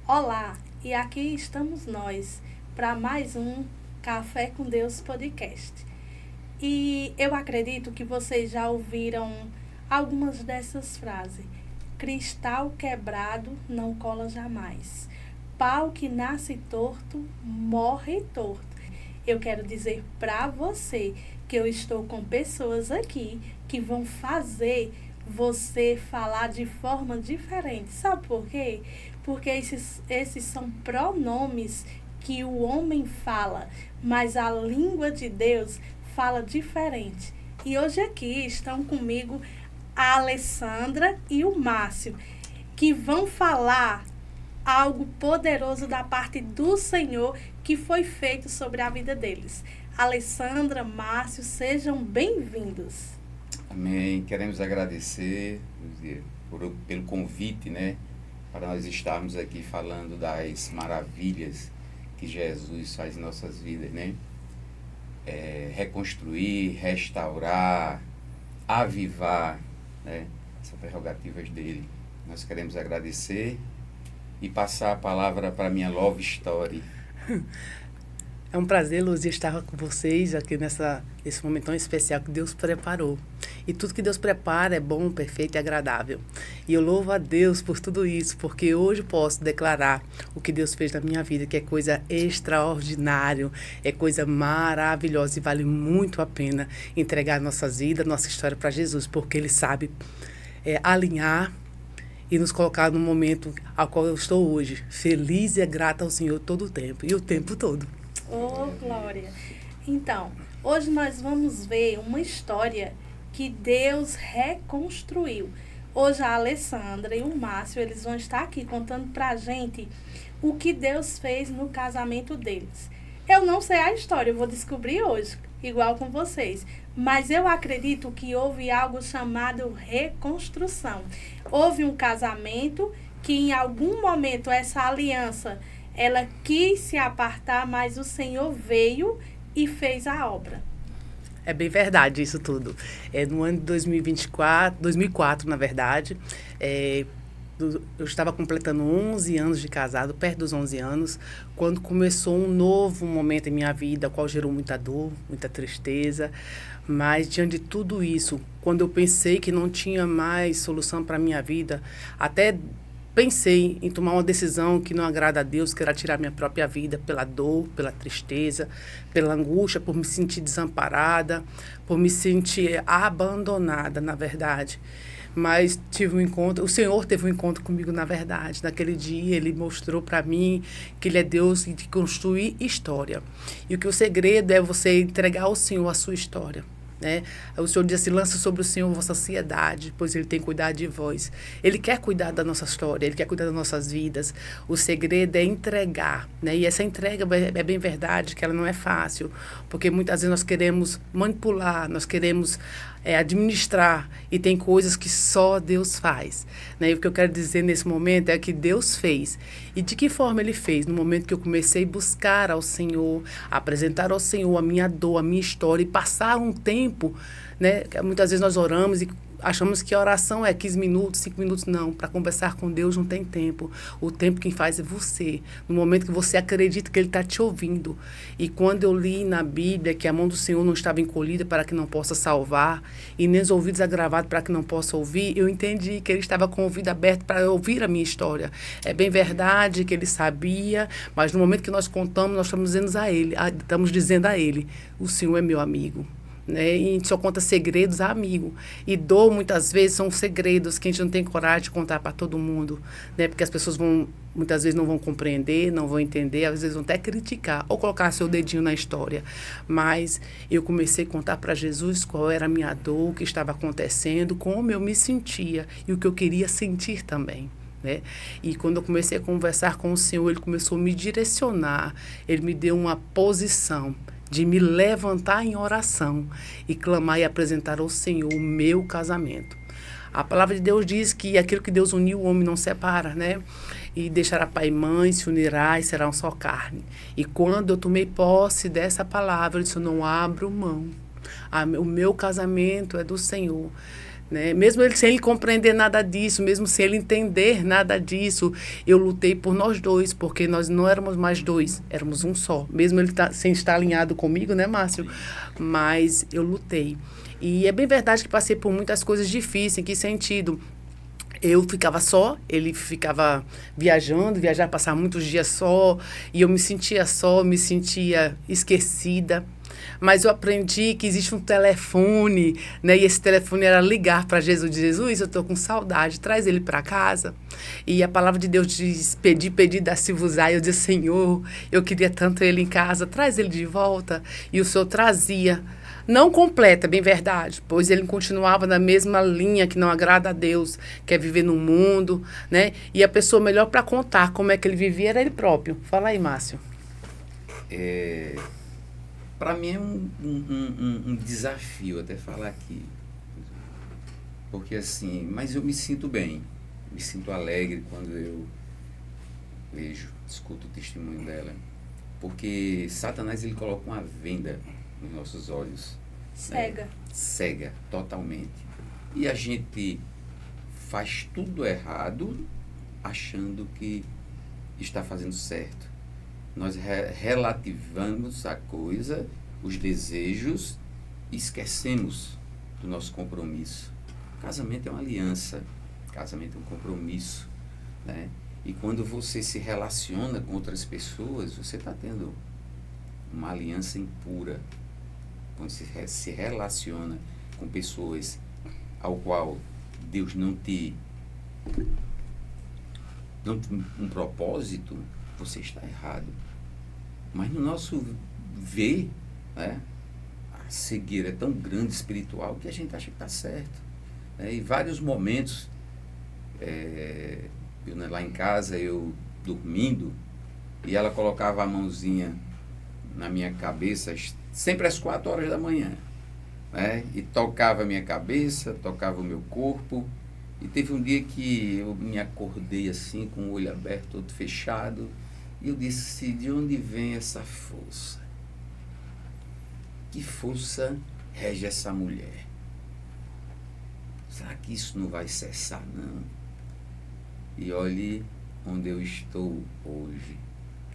Olá, e aqui estamos nós para mais um Café com Deus podcast. E eu acredito que vocês já ouviram algumas dessas frases. Cristal quebrado não cola jamais. Pau que nasce torto, morre torto. Eu quero dizer para você que eu estou com pessoas aqui que vão fazer você falar de forma diferente. Sabe por quê? Porque esses são pronomes que o homem fala, mas a língua de Deus fala diferente. E hoje aqui estão comigo a Alessandra e o Márcio, que vão falar algo poderoso da parte do Senhor que foi feito sobre a vida deles. Alessandra, Márcio, sejam bem-vindos. Amém. Queremos agradecer pelo convite, né? Para nós estarmos aqui falando das maravilhas que Jesus faz em nossas vidas, né? Reconstruir, restaurar, avivar, né? São prerrogativas dele. Nós queremos agradecer e passar a palavra para a minha love story. É um prazer, Luzia, estar com vocês aqui nesse momento tão especial que Deus preparou. E tudo que Deus prepara é bom, perfeito e agradável. E eu louvo a Deus por tudo isso, porque hoje posso declarar o que Deus fez na minha vida, que é coisa extraordinária, é coisa maravilhosa e vale muito a pena entregar nossas vidas, nossa história para Jesus, porque Ele sabe alinhar e nos colocar no momento ao qual eu estou hoje, feliz e grata ao Senhor todo o tempo, e o tempo todo. Oh, glória! Então, hoje nós vamos ver uma história que Deus reconstruiu. Hoje a Alessandra e o Márcio, eles vão estar aqui contando pra gente o que Deus fez no casamento deles. Eu não sei a história, eu vou descobrir hoje, igual com vocês. Mas eu acredito que houve algo chamado reconstrução. Houve um casamento que em algum momento essa aliança ela quis se apartar, mas o Senhor veio e fez a obra. É bem verdade isso tudo. No ano de 2004, na verdade, eu estava completando 11 anos de casado, perto dos 11 anos, quando começou um novo momento em minha vida, qual gerou muita dor, muita tristeza. Mas, diante de tudo isso, quando eu pensei que não tinha mais solução para a minha vida, até pensei em tomar uma decisão que não agrada a Deus, que era tirar minha própria vida pela dor, pela tristeza, pela angústia, por me sentir desamparada, por me sentir abandonada, na verdade. Mas tive um encontro, o Senhor teve um encontro comigo, na verdade. Naquele dia, Ele mostrou para mim que Ele é Deus de construir história. E o segredo é você entregar ao Senhor a sua história. Né? O Senhor diz assim, lança sobre o Senhor a vossa ansiedade, pois Ele tem cuidado de vós. Ele quer cuidar da nossa história, Ele quer cuidar das nossas vidas. O segredo é entregar, né? E essa entrega é bem verdade que ela não é fácil, porque muitas vezes nós queremos manipular, nós queremos administrar, e tem coisas que só Deus faz, né? E o que eu quero dizer nesse momento é que Deus fez. E de que forma Ele fez? No momento que eu comecei a buscar ao Senhor, a apresentar ao Senhor a minha dor, a minha história, e passar um tempo, né? Muitas vezes nós oramos e achamos que a oração é 15 minutos, 5 minutos. Não, para conversar com Deus não tem tempo. O tempo quem faz é você. No momento que você acredita que Ele está te ouvindo. E quando eu li na Bíblia que a mão do Senhor não estava encolhida para que não possa salvar, e nem os ouvidos agravados para que não possa ouvir, eu entendi que Ele estava com o ouvido aberto para ouvir a minha história. É bem verdade que Ele sabia, mas no momento que nós contamos, nós estamos dizendo a Ele, o Senhor é meu amigo. Né? E a gente só conta segredos a amigo. E dor, muitas vezes, são segredos que a gente não tem coragem de contar para todo mundo. Né? Porque as pessoas muitas vezes não vão compreender, não vão entender, às vezes vão até criticar ou colocar seu dedinho na história. Mas eu comecei a contar para Jesus qual era a minha dor, o que estava acontecendo, como eu me sentia e o que eu queria sentir também. Né? E quando eu comecei a conversar com o Senhor, Ele começou a me direcionar, Ele me deu uma posição de me levantar em oração e clamar e apresentar ao Senhor o meu casamento. A palavra de Deus diz que aquilo que Deus uniu, o homem não separa, né? E deixará pai e mãe, se unirá e será uma só carne. E quando eu tomei posse dessa palavra, eu disse, eu não abro mão. O meu casamento é do Senhor. né? Mesmo ele sem ele compreender nada disso, mesmo sem ele entender nada disso, eu lutei por nós dois, porque nós não éramos mais dois, éramos um só. Mesmo ele sem estar alinhado comigo, né, Márcio? Mas eu lutei. E é bem verdade que passei por muitas coisas difíceis. Em que sentido? Eu ficava só, ele ficava viajar, passar muitos dias só, e eu me sentia só, me sentia esquecida. Mas eu aprendi que existe um telefone, né? E esse telefone era ligar para Jesus, dizer, Jesus, eu estou com saudade, traz ele para casa. E a palavra de Deus diz, pedi, dá-se-vos-á. Eu disse, Senhor, eu queria tanto ele em casa, traz ele de volta. E o Senhor trazia. Não completa, bem verdade, pois ele continuava na mesma linha que não agrada a Deus, que é viver no mundo, né? E a pessoa melhor para contar como é que ele vivia era ele próprio. Fala aí, Márcio. Para mim é um desafio até falar aqui. Porque assim, mas eu me sinto bem, me sinto alegre quando eu escuto o testemunho dela. Porque Satanás, ele coloca uma venda nos nossos olhos. Cega. Cega, totalmente. E a gente faz tudo errado, achando que está fazendo certo. Nós relativamos a coisa, os desejos, e esquecemos do nosso compromisso. Casamento é uma aliança, casamento é um compromisso, né? E quando você se relaciona com outras pessoas, você está tendo uma aliança impura. Quando você se relaciona com pessoas ao qual Deus não tem um propósito, você está errado. Mas no nosso ver, né, a cegueira é tão grande espiritual que a gente acha que está certo. Né? E vários momentos, lá em casa, eu dormindo, e ela colocava a mãozinha na minha cabeça, sempre às 4 horas da manhã, né? E tocava a minha cabeça, tocava o meu corpo. E teve um dia que eu me acordei assim, com o olho aberto, todo fechado, e eu disse, de onde vem essa força? Que força rege essa mulher? Será que isso não vai cessar, não? E olhe onde eu estou hoje.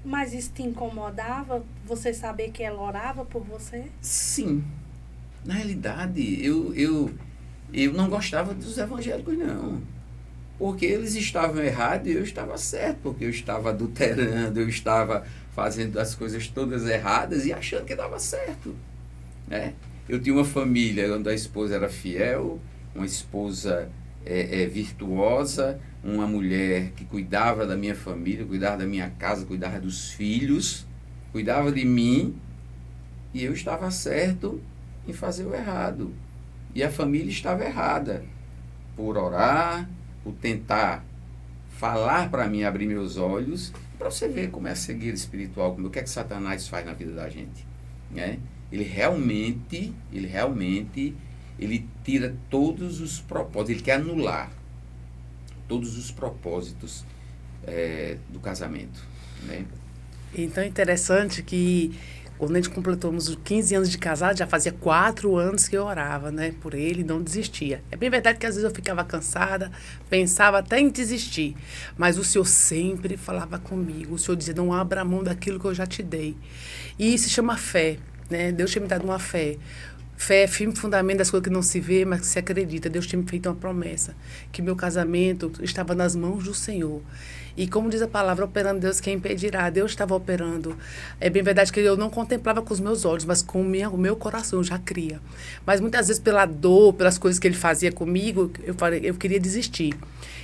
Mas isso te incomodava? Você saber que ela orava por você? Sim. Na realidade, eu não gostava dos evangélicos, não. Porque eles estavam errados e eu estava certo. Porque eu estava adulterando, eu estava fazendo as coisas todas erradas e achando que dava certo. Né? Eu tinha uma família onde a esposa era fiel, uma esposa virtuosa, uma mulher que cuidava da minha família, cuidava da minha casa, cuidava dos filhos, cuidava de mim, e eu estava certo em fazer o errado. E a família estava errada, por orar, por tentar falar para mim, abrir meus olhos, para você ver como é a cegueira espiritual, como o que é que Satanás faz na vida da gente. Né? Ele realmente, ele tira todos os propósitos, ele quer anular todos os propósitos do casamento. Né? Então é interessante que quando a gente completamos os 15 anos de casado, já fazia 4 anos que eu orava, né, por ele, não desistia. É bem verdade que às vezes eu ficava cansada, pensava até em desistir, mas o Senhor sempre falava comigo, o Senhor dizia, não abra mão daquilo que eu já te dei. E isso se chama fé, né? Deus tinha me dado uma fé. Fé é firme fundamento das coisas que não se vê, mas que se acredita. Deus tinha me feito uma promessa, que meu casamento estava nas mãos do Senhor. E como diz a palavra, operando Deus, quem impedirá? Deus estava operando. É bem verdade que eu não contemplava com os meus olhos, mas com o meu coração eu já cria. Mas muitas vezes pela dor, pelas coisas que ele fazia comigo, eu queria desistir.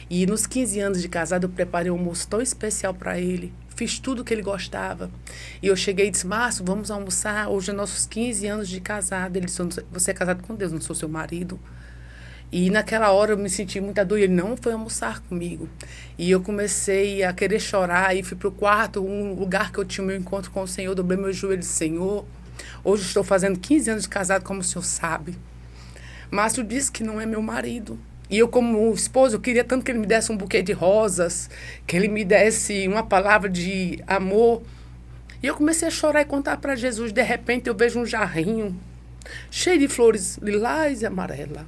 E nos 15 anos de casado eu preparei um almoço tão especial para ele. Fiz tudo o que ele gostava. E eu cheguei e disse, Márcio, vamos almoçar. Hoje é nossos 15 anos de casado. Ele disse, você é casado com Deus, não sou seu marido. E naquela hora eu me senti muita dor e ele não foi almoçar comigo. E eu comecei a querer chorar e fui para o quarto, um lugar que eu tinha o meu encontro com o Senhor. Dobrei meu joelho e disse, Senhor, hoje estou fazendo 15 anos de casado, como o Senhor sabe. Márcio disse que não é meu marido. E eu, como esposa, eu queria tanto que ele me desse um buquê de rosas, que ele me desse uma palavra de amor. E eu comecei a chorar e contar para Jesus. De repente, eu vejo um jarrinho cheio de flores lilás e amarelas.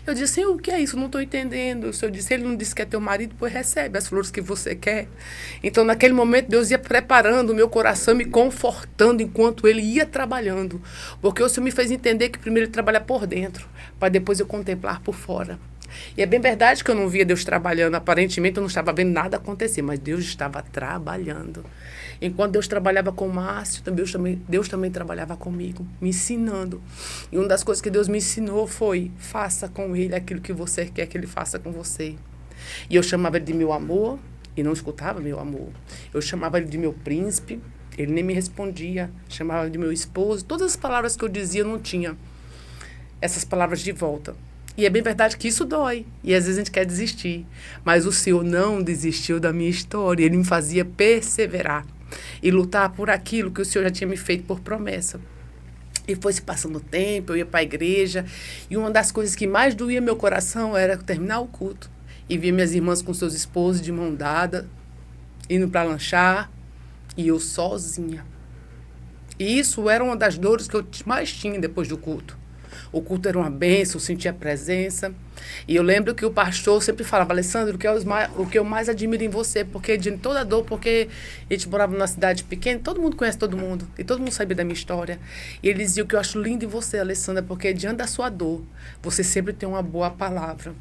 Eu disse, Senhor, o que é isso? Eu não estou entendendo. O Senhor disse, ele não disse que é teu marido, pois recebe as flores que você quer. Então, naquele momento, Deus ia preparando o meu coração, me confortando enquanto ele ia trabalhando. Porque o Senhor me fez entender que primeiro ele trabalha por dentro, para depois eu contemplar por fora. E é bem verdade que eu não via Deus trabalhando. Aparentemente, eu não estava vendo nada acontecer, mas Deus estava trabalhando. Enquanto Deus trabalhava com o Márcio, Deus também trabalhava comigo, me ensinando. E uma das coisas que Deus me ensinou foi, faça com ele aquilo que você quer que ele faça com você. E eu chamava ele de meu amor, e não escutava meu amor. Eu chamava ele de meu príncipe, ele nem me respondia. Chamava ele de meu esposo. Todas as palavras que eu dizia, eu não tinha essas palavras de volta. E é bem verdade que isso dói. E às vezes a gente quer desistir. Mas o Senhor não desistiu da minha história. Ele me fazia perseverar e lutar por aquilo que o Senhor já tinha me feito por promessa. E foi se passando o tempo, eu ia para a igreja. E uma das coisas que mais doía meu coração era terminar o culto. E ver minhas irmãs com seus esposos de mão dada, indo para lanchar. E eu sozinha. E isso era uma das dores que eu mais tinha depois do culto. O culto era uma bênção, eu sentia a presença. E eu lembro que o pastor sempre falava, Alessandro, o que eu mais admiro em você, porque de toda dor, porque a gente morava numa cidade pequena, todo mundo conhece todo mundo, e todo mundo sabia da minha história. E ele dizia, o que eu acho lindo em você, Alessandra, porque diante da sua dor, você sempre tem uma boa palavra.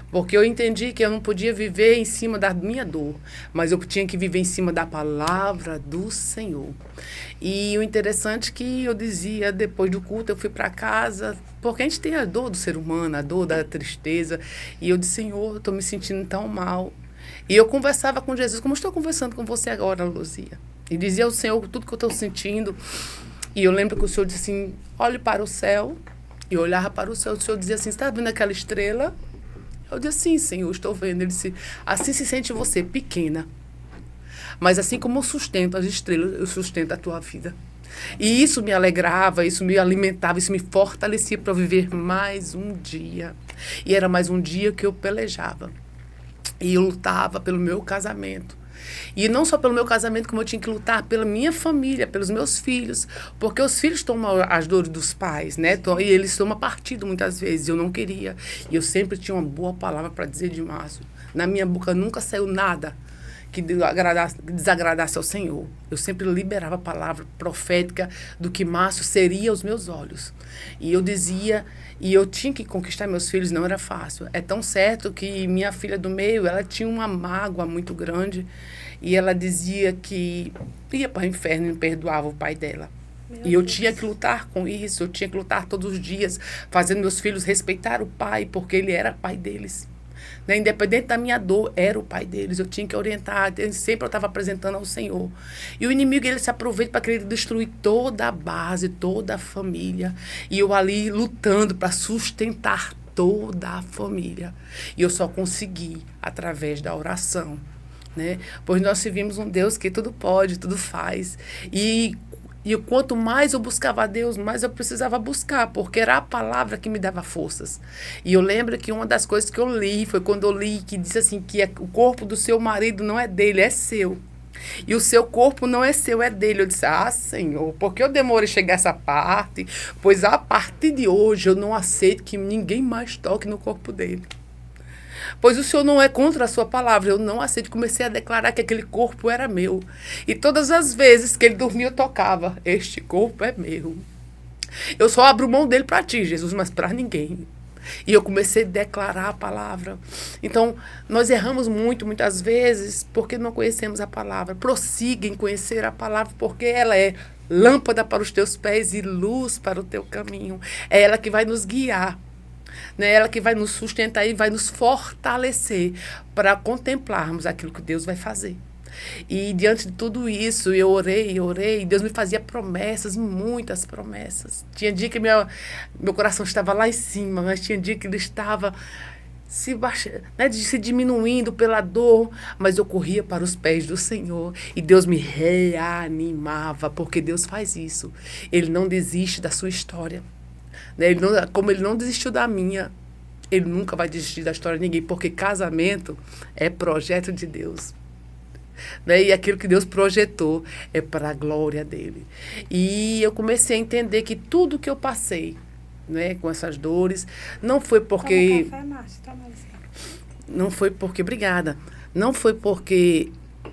Porque eu entendi que eu não podia viver em cima da minha dor, mas eu tinha que viver em cima da palavra do Senhor. E o interessante é que eu dizia, depois do culto, eu fui para casa, porque a gente tem a dor do ser humano, a dor da tristeza. E eu disse, Senhor, eu estou me sentindo tão mal. E eu conversava com Jesus, como eu estou conversando com você agora, Luzia. E dizia ao Senhor tudo que eu estou sentindo. E eu lembro que o Senhor disse assim, olhe para o céu. E eu olhava para o céu, o Senhor dizia assim, você está vendo aquela estrela? Eu disse, sim, Senhor, estou vendo. Ele disse, assim se sente você, pequena. Mas assim como eu sustento as estrelas, eu sustento a tua vida. E isso me alegrava, isso me alimentava, isso me fortalecia para viver mais um dia. E era mais um dia que eu pelejava. E eu lutava pelo meu casamento. E não só pelo meu casamento, como eu tinha que lutar pela minha família, pelos meus filhos. Porque os filhos tomam as dores dos pais, né? E eles tomam partido muitas vezes. Eu não queria. E eu sempre tinha uma boa palavra para dizer de Márcio. Na minha boca nunca saiu nada que desagradasse ao Senhor. Eu sempre liberava a palavra profética do que Márcio seria aos meus olhos. E eu dizia, e eu tinha que conquistar meus filhos, não era fácil. É tão certo que minha filha do meio, ela tinha uma mágoa muito grande, e ela dizia que ia para o inferno e não perdoava o pai dela. E eu tinha que lutar com isso, eu tinha que lutar todos os dias, fazendo meus filhos respeitar o pai, porque ele era pai deles. Né? Independente da minha dor, era o pai deles. Eu tinha que orientar, sempre eu estava apresentando ao Senhor. E o inimigo, ele se aproveita para querer destruir toda a base, toda a família. E eu ali lutando para sustentar toda a família. E eu só consegui através da oração. Né? Pois nós servimos um Deus que tudo pode, tudo faz. E quanto mais eu buscava a Deus, mais eu precisava buscar, porque era a palavra que me dava forças. E eu lembro que uma das coisas que eu li, foi quando eu li, que disse assim, que o corpo do seu marido não é dele, é seu. E o seu corpo não é seu, é dele. Eu disse, Senhor, porque eu demorei a chegar a essa parte? Pois a partir de hoje eu não aceito que ninguém mais toque no corpo dele. Pois o Senhor não é contra a sua palavra. Eu não aceito. Comecei a declarar que aquele corpo era meu. E todas as vezes que ele dormia, eu tocava. Este corpo é meu. Eu só abro mão dele para ti, Jesus, mas para ninguém. E eu comecei a declarar a palavra. Então, nós erramos muitas vezes, porque não conhecemos a palavra. Prossiga em conhecer a palavra, porque ela é lâmpada para os teus pés e luz para o teu caminho. É ela que vai nos guiar. Né? Ela que vai nos sustentar e vai nos fortalecer para contemplarmos aquilo que Deus vai fazer. E diante de tudo isso, eu orei, e Deus me fazia promessas, muitas promessas. Tinha dia que meu coração estava lá em cima, mas tinha dia que ele estava se diminuindo pela dor, mas eu corria para os pés do Senhor e Deus me reanimava, porque Deus faz isso. Ele não desiste da sua história. Como ele não desistiu da minha, ele nunca vai desistir da história de ninguém, porque casamento é projeto de Deus. Né? E aquilo que Deus projetou é para a glória dele. E eu comecei a entender que tudo que eu passei né, com essas dores. Não foi porque... Toma café, Márcia, toma licença. Não foi porque... Obrigada. Não foi porque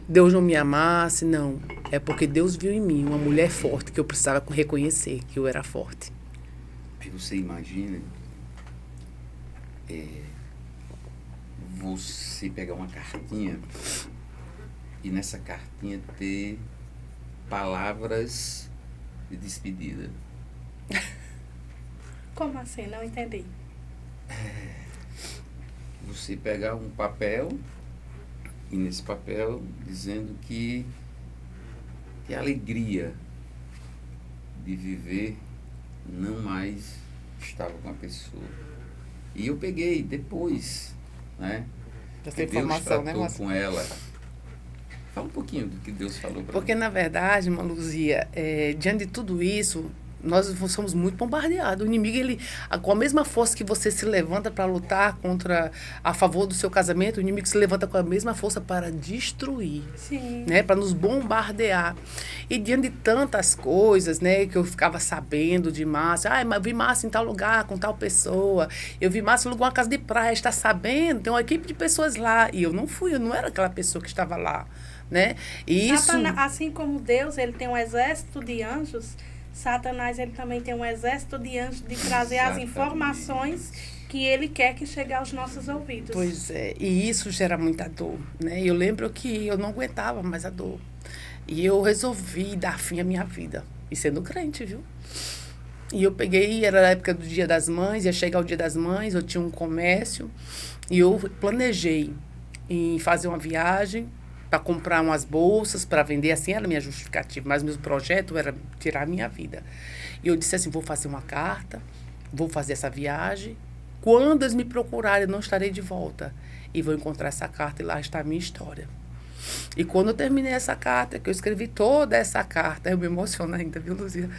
Deus não me amasse, não. É porque Deus viu em mim uma mulher forte que eu precisava reconhecer que eu era forte. Aí você imagina você pegar uma cartinha e nessa cartinha ter palavras de despedida. Como assim? Não entendi. Você pegar um papel e nesse papel dizendo que a alegria de viver não mais estava com a pessoa. E eu peguei depois, né? Essa informação, Deus tratou com ela. Fala um pouquinho do que Deus falou para Porque, mim. na verdade, irmã Luzia, diante de tudo isso, nós somos muito bombardeados. O inimigo, ele, com a mesma força que você se levanta para lutar a favor do seu casamento, o inimigo se levanta com a mesma força para destruir. Sim. Né, para nos bombardear. E diante de tantas coisas, né, que eu ficava sabendo de Márcia, mas eu vi Márcia em tal lugar, com tal pessoa, eu vi Márcia em uma casa de praia, está sabendo, tem uma equipe de pessoas lá, e eu não era aquela pessoa que estava lá, né, e isso... Assim como Deus, ele tem um exército de anjos, Satanás, ele também tem um exército de anjos de trazer as informações que ele quer que chegue aos nossos ouvidos. Pois é, e isso gera muita dor, né? Eu lembro que eu não aguentava mais a dor. E eu resolvi dar fim à minha vida, e sendo crente, viu? E eu peguei, era a época do Dia das Mães, ia chegar o Dia das Mães, eu tinha um comércio, e eu planejei em fazer uma viagem para comprar umas bolsas, para vender, assim era a minha justificativa, mas meu projeto era tirar a minha vida. E eu disse assim, vou fazer uma carta, vou fazer essa viagem, quando eles me procurarem, eu não estarei de volta. E vou encontrar essa carta e lá está a minha história. E quando eu terminei essa carta, que eu escrevi toda essa carta, eu me emociono ainda, viu, Luzia?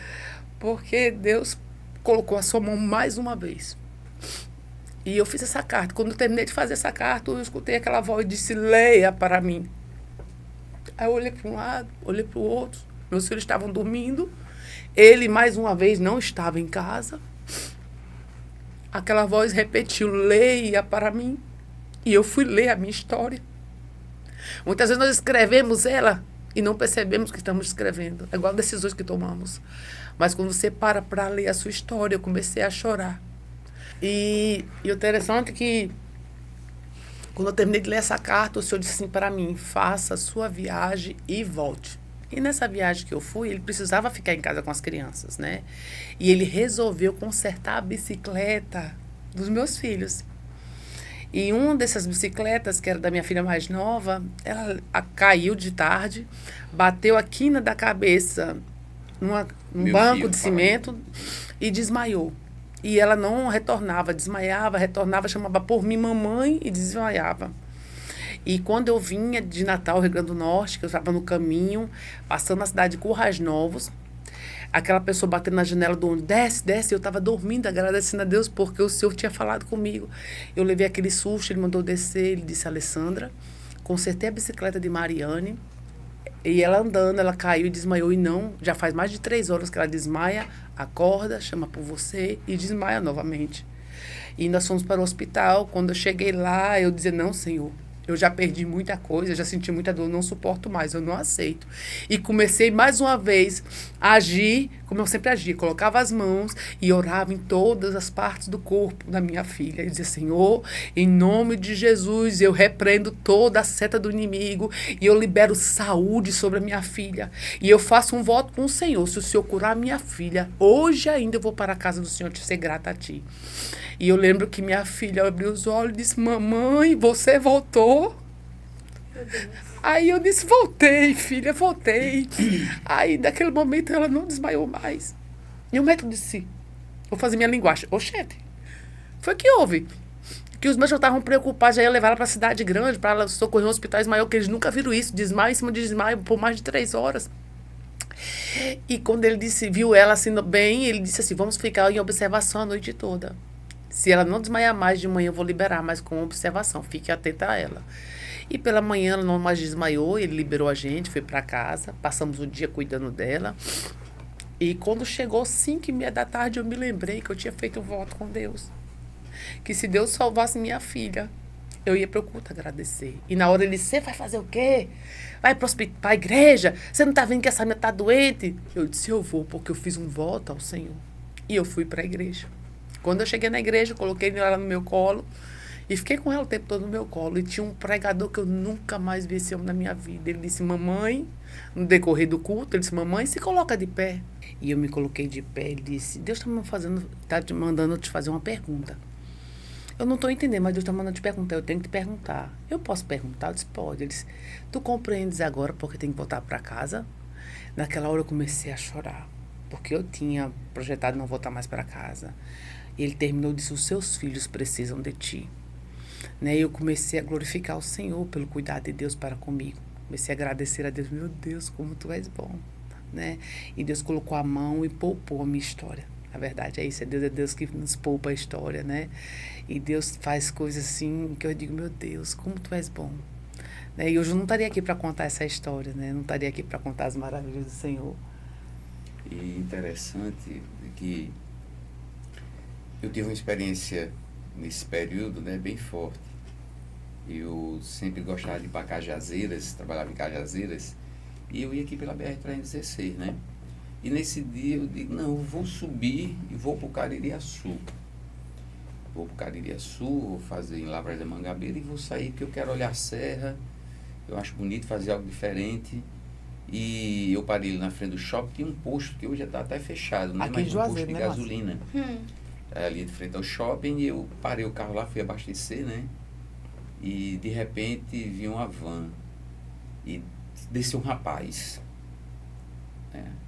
Porque Deus colocou a sua mão mais uma vez. E eu fiz essa carta. Quando eu terminei de fazer essa carta, eu escutei aquela voz e disse, leia para mim. Aí eu olhei para um lado, olhei para o outro. Meus filhos estavam dormindo. Ele, mais uma vez, não estava em casa. Aquela voz repetiu, leia para mim. E eu fui ler a minha história. Muitas vezes nós escrevemos ela e não percebemos que estamos escrevendo. É igual decisões que tomamos. Mas quando você para ler a sua história, eu comecei a chorar. E o interessante é que, quando eu terminei de ler essa carta, o Senhor disse assim para mim, faça a sua viagem e volte. E nessa viagem que eu fui, ele precisava ficar em casa com as crianças, né? E ele resolveu consertar a bicicleta dos meus filhos. E uma dessas bicicletas, que era da minha filha mais nova, ela caiu de tarde, bateu a quina da cabeça num banco de cimento e desmaiou. E ela não retornava, desmaiava, retornava, chamava por mim mamãe e desmaiava. E quando eu vinha de Natal, Rio Grande do Norte, que eu estava no caminho, passando na cidade de Currais Novos, aquela pessoa batendo na janela do ônibus, desce, desce, eu estava dormindo, agradecendo a Deus, porque o Senhor tinha falado comigo. Eu levei aquele susto, ele mandou descer, ele disse, Alessandra, consertei a bicicleta de Mariane, e ela andando, ela caiu e desmaiou, e não, já faz mais de 3 horas que ela desmaia, acorda, chama por você e desmaia novamente. E nós fomos para o hospital, quando eu cheguei lá, eu dizia, não, Senhor, eu já perdi muita coisa, já senti muita dor, não suporto mais, eu não aceito. E comecei mais uma vez a agir, como eu sempre agia, colocava as mãos e orava em todas as partes do corpo da minha filha. E dizia, Senhor, em nome de Jesus, eu repreendo toda a seta do inimigo e eu libero saúde sobre a minha filha. E eu faço um voto com o Senhor, se o Senhor curar a minha filha, hoje ainda eu vou para a casa do Senhor te ser grata a ti. E eu lembro que minha filha abriu os olhos e disse, mamãe, você voltou? Aí eu disse, voltei, filha, voltei. Aí, naquele momento, ela não desmaiou mais. E o médico disse, vou fazer minha linguagem. Oxente, foi que houve. Que os médicos estavam preocupados, já ia levar ela para a cidade grande, para ela socorrer um hospital maior, que eles nunca viram isso, desmaio em cima de desmaio, por mais de 3 horas. E quando ele viu ela assim bem, ele disse assim, vamos ficar em observação a noite toda. Se ela não desmaiar mais de manhã, eu vou liberar, mas com observação, fique atenta a ela. E pela manhã ela não mais desmaiou, ele liberou a gente, foi para casa, passamos o dia cuidando dela. E quando chegou 5h30 da tarde, eu me lembrei que eu tinha feito um voto com Deus. Que se Deus salvasse minha filha, eu ia para o culto agradecer. E na hora ele disse, você vai fazer o quê? Vai para a igreja? Você não está vendo que essa menina está doente? Eu disse, eu vou, porque eu fiz um voto ao Senhor. E eu fui para a igreja. Quando eu cheguei na igreja, eu coloquei ela no meu colo e fiquei com ela o tempo todo no meu colo. E tinha um pregador que eu nunca mais vi esse homem na minha vida. Ele disse, mamãe, no decorrer do culto, ele disse, mamãe, se coloca de pé. E eu me coloquei de pé. Ele disse, Deus está te mandando te fazer uma pergunta. Eu não estou entendendo, mas Deus está mandando te perguntar. Eu tenho que te perguntar. Eu posso perguntar? Eu disse, pode. Ele disse, tu compreendes agora porque tem que voltar para casa? Naquela hora eu comecei a chorar. Porque eu tinha projetado não voltar mais para casa. E ele terminou e disse, os seus filhos precisam de ti. Né? E eu comecei a glorificar o Senhor pelo cuidado de Deus para comigo. Comecei a agradecer a Deus. Meu Deus, como tu és bom. Né? E Deus colocou a mão e poupou a minha história. A verdade é isso, é Deus que nos poupa a história, né? E Deus faz coisas assim que eu digo, meu Deus, como tu és bom. Né? E hoje eu não estaria aqui para contar essa história, né? Não estaria aqui para contar as maravilhas do Senhor. E interessante que eu tive uma experiência nesse período, né, bem forte. Eu sempre gostava de ir para Cajazeiras, trabalhava em Cajazeiras, e eu ia aqui pela BR-316, né? E nesse dia eu digo, não, eu vou subir e vou para o Caririaçu. Vou para o Caririaçu, vou fazer em Lavras da Mangabeira e vou sair porque eu quero olhar a serra. Eu acho bonito fazer algo diferente. E eu parei ali na frente do shopping, tinha um posto que hoje já está até fechado, né? Aqui Mas em um Juazeiro, posto de né, gasolina. Ali de frente ao shopping, e eu parei o carro lá, fui abastecer, né? E de repente vi uma van e desceu um rapaz.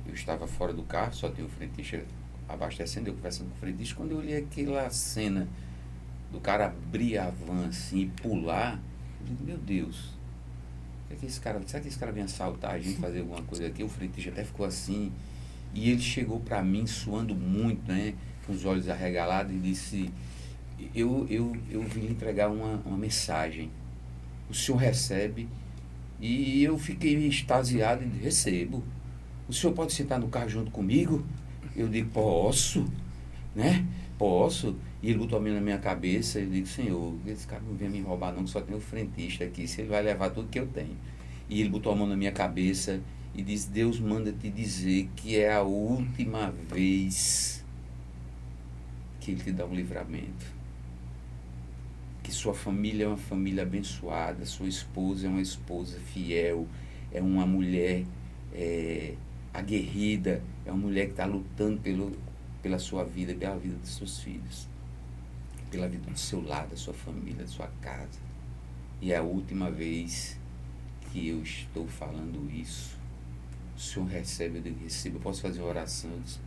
Eu estava fora do carro, só tinha o frentista abastecendo, eu conversando com o frentista. Quando eu olhei aquela cena do cara abrir a van assim e pular, eu digo, meu Deus, será que esse cara vem assaltar a gente, fazer alguma coisa aqui? O frentista até ficou assim, e ele chegou para mim suando muito, né, com os olhos arregalados, e disse, eu vim lhe entregar uma mensagem, o senhor recebe? E eu fiquei extasiado e disse, recebo. O senhor pode sentar no carro junto comigo? Eu digo, posso, né? Posso. E ele botou a mão na minha cabeça e eu digo, senhor, esse cara não vem me roubar não, que só tem o frentista aqui, se ele vai levar tudo que eu tenho. E ele botou a mão na minha cabeça e disse, Deus manda te dizer que é a última vez que ele te dá um livramento. Que sua família é uma família abençoada, sua esposa é uma esposa fiel, é uma mulher aguerrida, é uma mulher que está lutando pela sua vida, pela vida dos seus filhos, pela vida do seu lar, da sua família, da sua casa. E é a última vez que eu estou falando isso. O senhor recebe, eu digo, recebo. Eu posso fazer uma oração? Eu disse,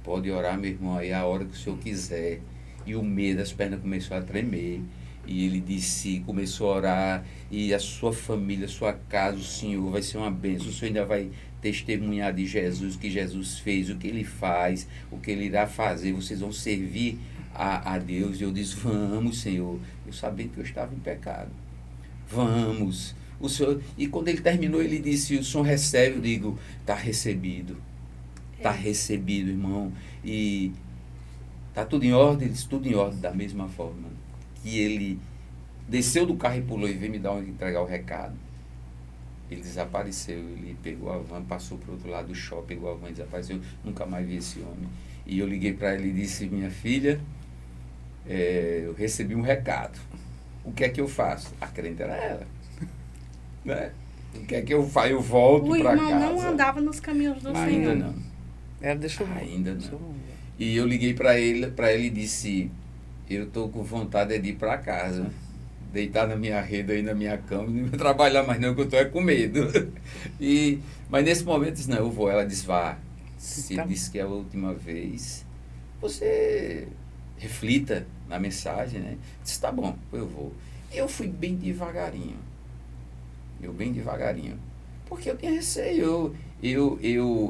pode orar, meu irmão, aí a hora que o senhor quiser. E o medo, as pernas começou a tremer. E ele disse, começou a orar, e a sua família, a sua casa, o Senhor vai ser uma bênção. O Senhor ainda vai testemunhar de Jesus, o que Jesus fez, o que Ele faz, o que Ele irá fazer. Vocês vão servir a Deus. E eu disse, vamos, Senhor. Eu sabia que eu estava em pecado. Vamos. O Senhor... E quando ele terminou, ele disse, o Senhor recebe. Eu digo, está recebido. Está recebido, irmão. E está tudo em ordem? Ele disse, tudo em ordem, da mesma forma que ele desceu do carro e pulou e veio me entregar o recado. Ele desapareceu, ele pegou a van, passou para o outro lado do shopping, pegou a van e desapareceu. Nunca mais vi esse homem. E eu liguei para ele e disse, minha filha, eu recebi um recado. O que é que eu faço? A crente era ela. Né? O que é que eu faço? Eu volto para casa. O irmão não andava nos caminhos do Senhor. Ainda não. Ela deixou Ainda não. E eu liguei para ele e disse, eu estou com vontade de ir para casa, deitar na minha rede aí na minha cama, não vou trabalhar mais não, que eu estou com medo. Mas nesse momento eu disse, não, eu vou. Ela disse, vá, se disse que é a última vez, você reflita na mensagem, né? Disse, tá bom, eu vou. E eu fui bem devagarinho, porque eu tinha receio, eu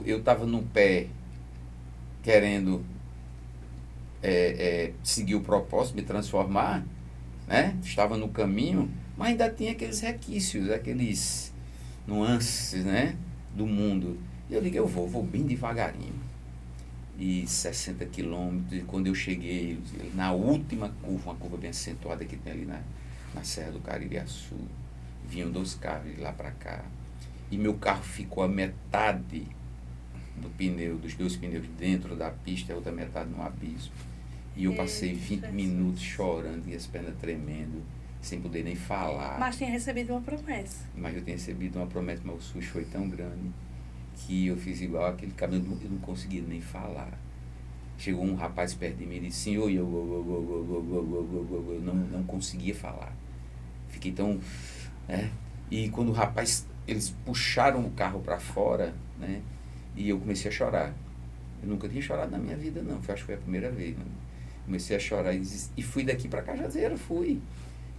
estava no pé, querendo seguir o propósito, me transformar, né? Estava no caminho, mas ainda tinha aqueles requisitos, aqueles nuances, né? Do mundo. E eu digo, eu vou bem devagarinho. E 60 quilômetros, e quando eu cheguei, na última curva, uma curva bem acentuada que tem ali na Serra do Caririaçu, vinham 2 carros de lá para cá. E meu carro ficou a metade do pneu, dos 2 pneus dentro da pista, a outra metade no abismo. E eu passei 20 minutos chorando e as pernas tremendo, sem poder nem falar. Mas tinha recebido uma promessa. Mas eu tinha recebido uma promessa, mas o susto foi tão grande que eu fiz igual aquele caminho, eu não conseguia nem falar. Chegou um rapaz perto de mim e disse, senhor, e eu não conseguia falar. Fiquei tão... E quando o rapaz, eles puxaram o carro para fora, né? E eu comecei a chorar. Eu nunca tinha chorado na minha vida, não. Acho que foi a primeira vez. Né? Comecei a chorar e fui daqui para Cajazeira, fui.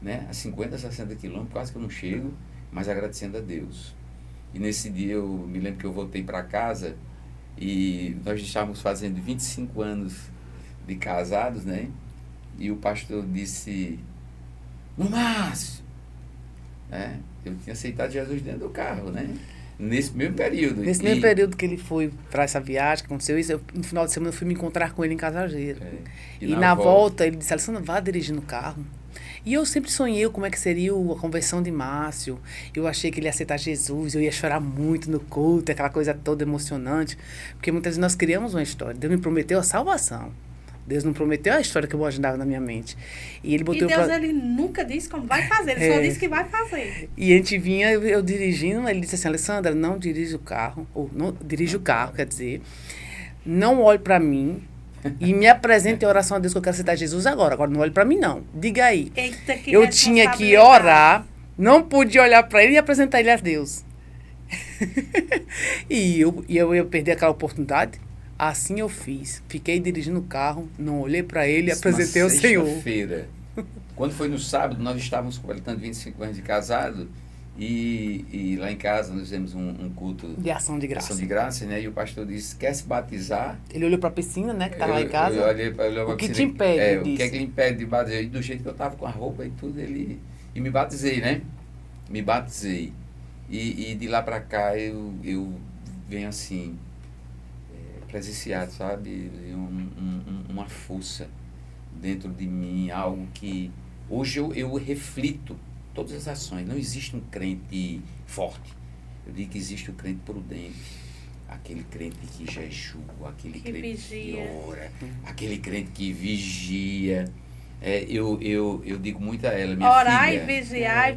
Né? A 50, 60 quilômetros, quase que eu não chego, mas agradecendo a Deus. E nesse dia eu me lembro que eu voltei para casa e nós estávamos fazendo 25 anos de casados, né? E o pastor disse, Márcio, né? Eu tinha aceitado Jesus dentro do carro, né? Nesse mesmo período. Nesse mesmo período que ele foi para essa viagem, que aconteceu isso, no final de semana eu fui me encontrar com ele em Cajazeira. E na volta ele disse, Alessandra, vá dirigindo o carro. E eu sempre sonhei como é que seria a conversão de Márcio. Eu achei que ele ia aceitar Jesus, eu ia chorar muito no culto, aquela coisa toda emocionante. Porque muitas vezes nós criamos uma história. Deus me prometeu a salvação. Deus não prometeu a história que eu imaginava na minha mente. E ele botou Deus, ele nunca disse como vai fazer, ele só disse que vai fazer. E a gente vinha, eu dirigindo, ele disse assim, Alessandra, não dirige o carro, ou não dirige o carro, quer dizer, não olhe para mim e me apresente a oração a Deus que eu quero aceitar Jesus agora não olhe para mim não, diga aí. Eita, que eu tinha que orar, não podia olhar para ele e apresentar ele a Deus. e eu ia perder aquela oportunidade. Assim eu fiz. Fiquei dirigindo o carro, não olhei para ele e apresentei ao Senhor. Sexta-feira. Quando foi no sábado, nós estávamos completando 25 anos de casado e lá em casa nós fizemos um culto de ação de graça. Ação de graça, né? E o pastor disse, quer se batizar? Ele olhou para a piscina, né? Que estava lá em casa. Eu olhei para a piscina. O que te impede? O que é que lhe impede de batizar? E do jeito que eu estava com a roupa e tudo, e me batizei, né? Me batizei. E de lá para cá eu venho assim... presenciado, sabe, uma força dentro de mim, algo que hoje eu reflito todas as ações. Não existe um crente forte, eu digo que existe o crente prudente, aquele crente que jejua, aquele crente vigia, que ora, aquele crente que vigia. Eu digo muito a ela, minha orai, filha,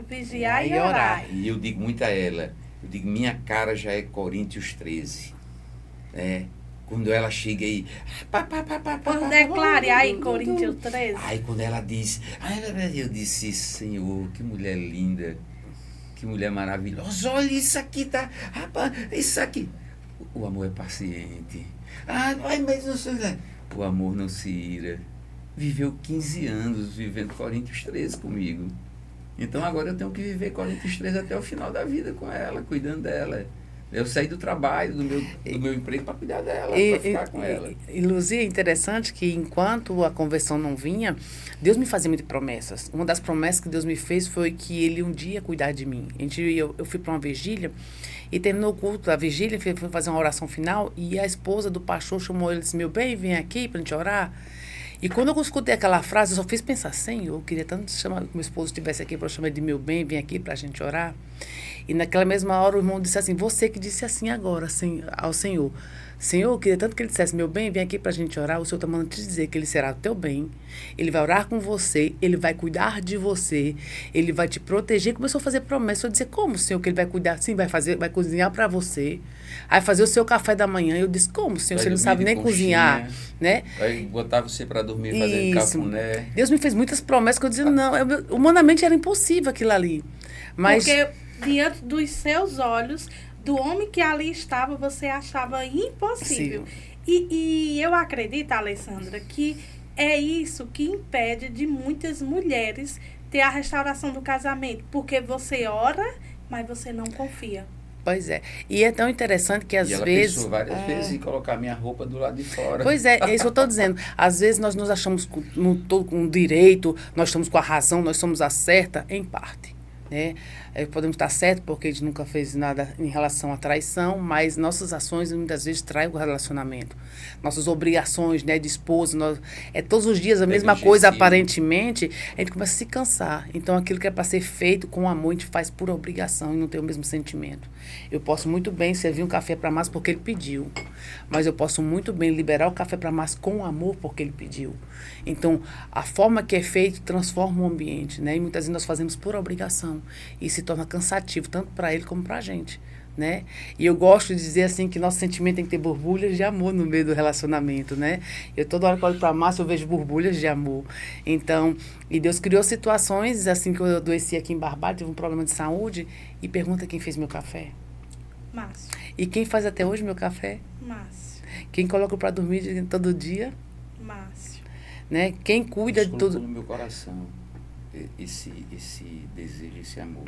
vigiar e orar. E eu digo muito a ela, eu digo, minha cara já é Coríntios 13. Quando ela chega aí... Quando declare aí, Coríntios 13. Aí quando ela diz... Eu disse, Senhor, que mulher linda. Que mulher maravilhosa. Olha, isso aqui tá... Rapaz, isso aqui... O amor é paciente. Mas não sei... O amor não se ira. Viveu 15 anos vivendo Coríntios 13 comigo. Então agora eu tenho que viver Coríntios 13 até o final da vida com ela, cuidando dela. Eu saí do trabalho, do meu emprego para cuidar dela, para ficar com ela. E Luzia, é interessante que enquanto a conversão não vinha, Deus me fazia muitas promessas. Uma das promessas que Deus me fez foi que Ele um dia ia cuidar de mim. Eu fui para uma vigília e terminou o culto da vigília, fui fazer uma oração final e a esposa do pastor chamou ele e disse, meu bem, vem aqui para a gente orar. E quando eu escutei aquela frase, eu só fiz pensar, Senhor, eu queria tanto chamar, que meu esposo estivesse aqui para eu chamar de meu bem, vem aqui para a gente orar. E naquela mesma hora o irmão disse assim, você que disse assim agora ao Senhor, Senhor, eu queria tanto que ele dissesse, meu bem, vem aqui para a gente orar, o Senhor está mandando te dizer que ele será o teu bem, ele vai orar com você, ele vai cuidar de você, ele vai te proteger. Começou a fazer promessa, eu disse, como, Senhor, que ele vai cuidar? Sim, vai cozinhar para você, vai fazer o seu café da manhã. Eu disse, como, Senhor, você não sabe nem cozinhar, né? Vai botar você para dormir, fazendo cafuné. Deus me fez muitas promessas que eu dizia, não, humanamente era impossível aquilo ali. Mas... Porque diante dos seus olhos, do homem que ali estava, você achava impossível. E eu acredito, Alessandra, que é isso que impede de muitas mulheres ter a restauração do casamento. Porque você ora, mas você não confia. Pois é. E é tão interessante que às vezes... ela pensou várias vezes em colocar minha roupa do lado de fora. Pois é isso que eu estou dizendo. Às vezes nós nos achamos com direito, nós estamos com a razão, nós somos a certa, em parte. né? Podemos estar certo porque a gente nunca fez nada em relação à traição, mas nossas ações muitas vezes traem o relacionamento. Nossas obrigações, né, de esposa, todos os dias a mesma coisa, aparentemente, a gente começa a se cansar. Então, aquilo que é para ser feito com amor, a gente faz por obrigação e não tem o mesmo sentimento. Eu posso muito bem servir um café para Márcio porque ele pediu, mas eu posso muito bem liberar o café para Márcio com amor porque ele pediu. Então, a forma que é feito transforma o ambiente, né? E muitas vezes nós fazemos por obrigação. E se torna cansativo, tanto para ele como para a gente, né? E eu gosto de dizer assim que nosso sentimento tem que ter borbulhas de amor no meio do relacionamento, né? Eu toda hora que olho para a Márcia, eu vejo borbulhas de amor. Então, e Deus criou situações, assim que eu adoeci aqui em Barbalha, tive um problema de saúde, e pergunta quem fez meu café. Márcio. E quem faz até hoje meu café? Márcio. Quem coloca para dormir todo dia? Márcio. Né? Quem cuida de tudo? No meu coração esse desejo, esse amor.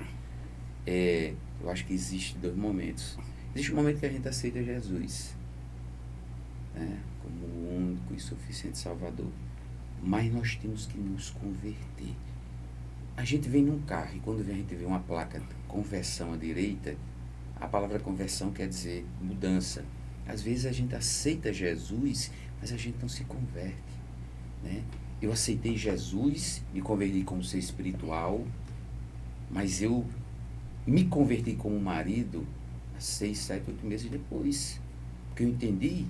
Eu acho que existe dois momentos. Existe um momento que a gente aceita Jesus, né, como o único e suficiente Salvador. Mas nós temos que nos converter. A gente vem num carro e quando a gente vê uma placa conversão à direita, a palavra conversão quer dizer mudança. Às vezes a gente aceita Jesus, mas a gente não se converte, né? Eu aceitei Jesus, me converti como ser espiritual, mas eu me converti como marido há 6, 7, 8 meses depois. Porque eu entendi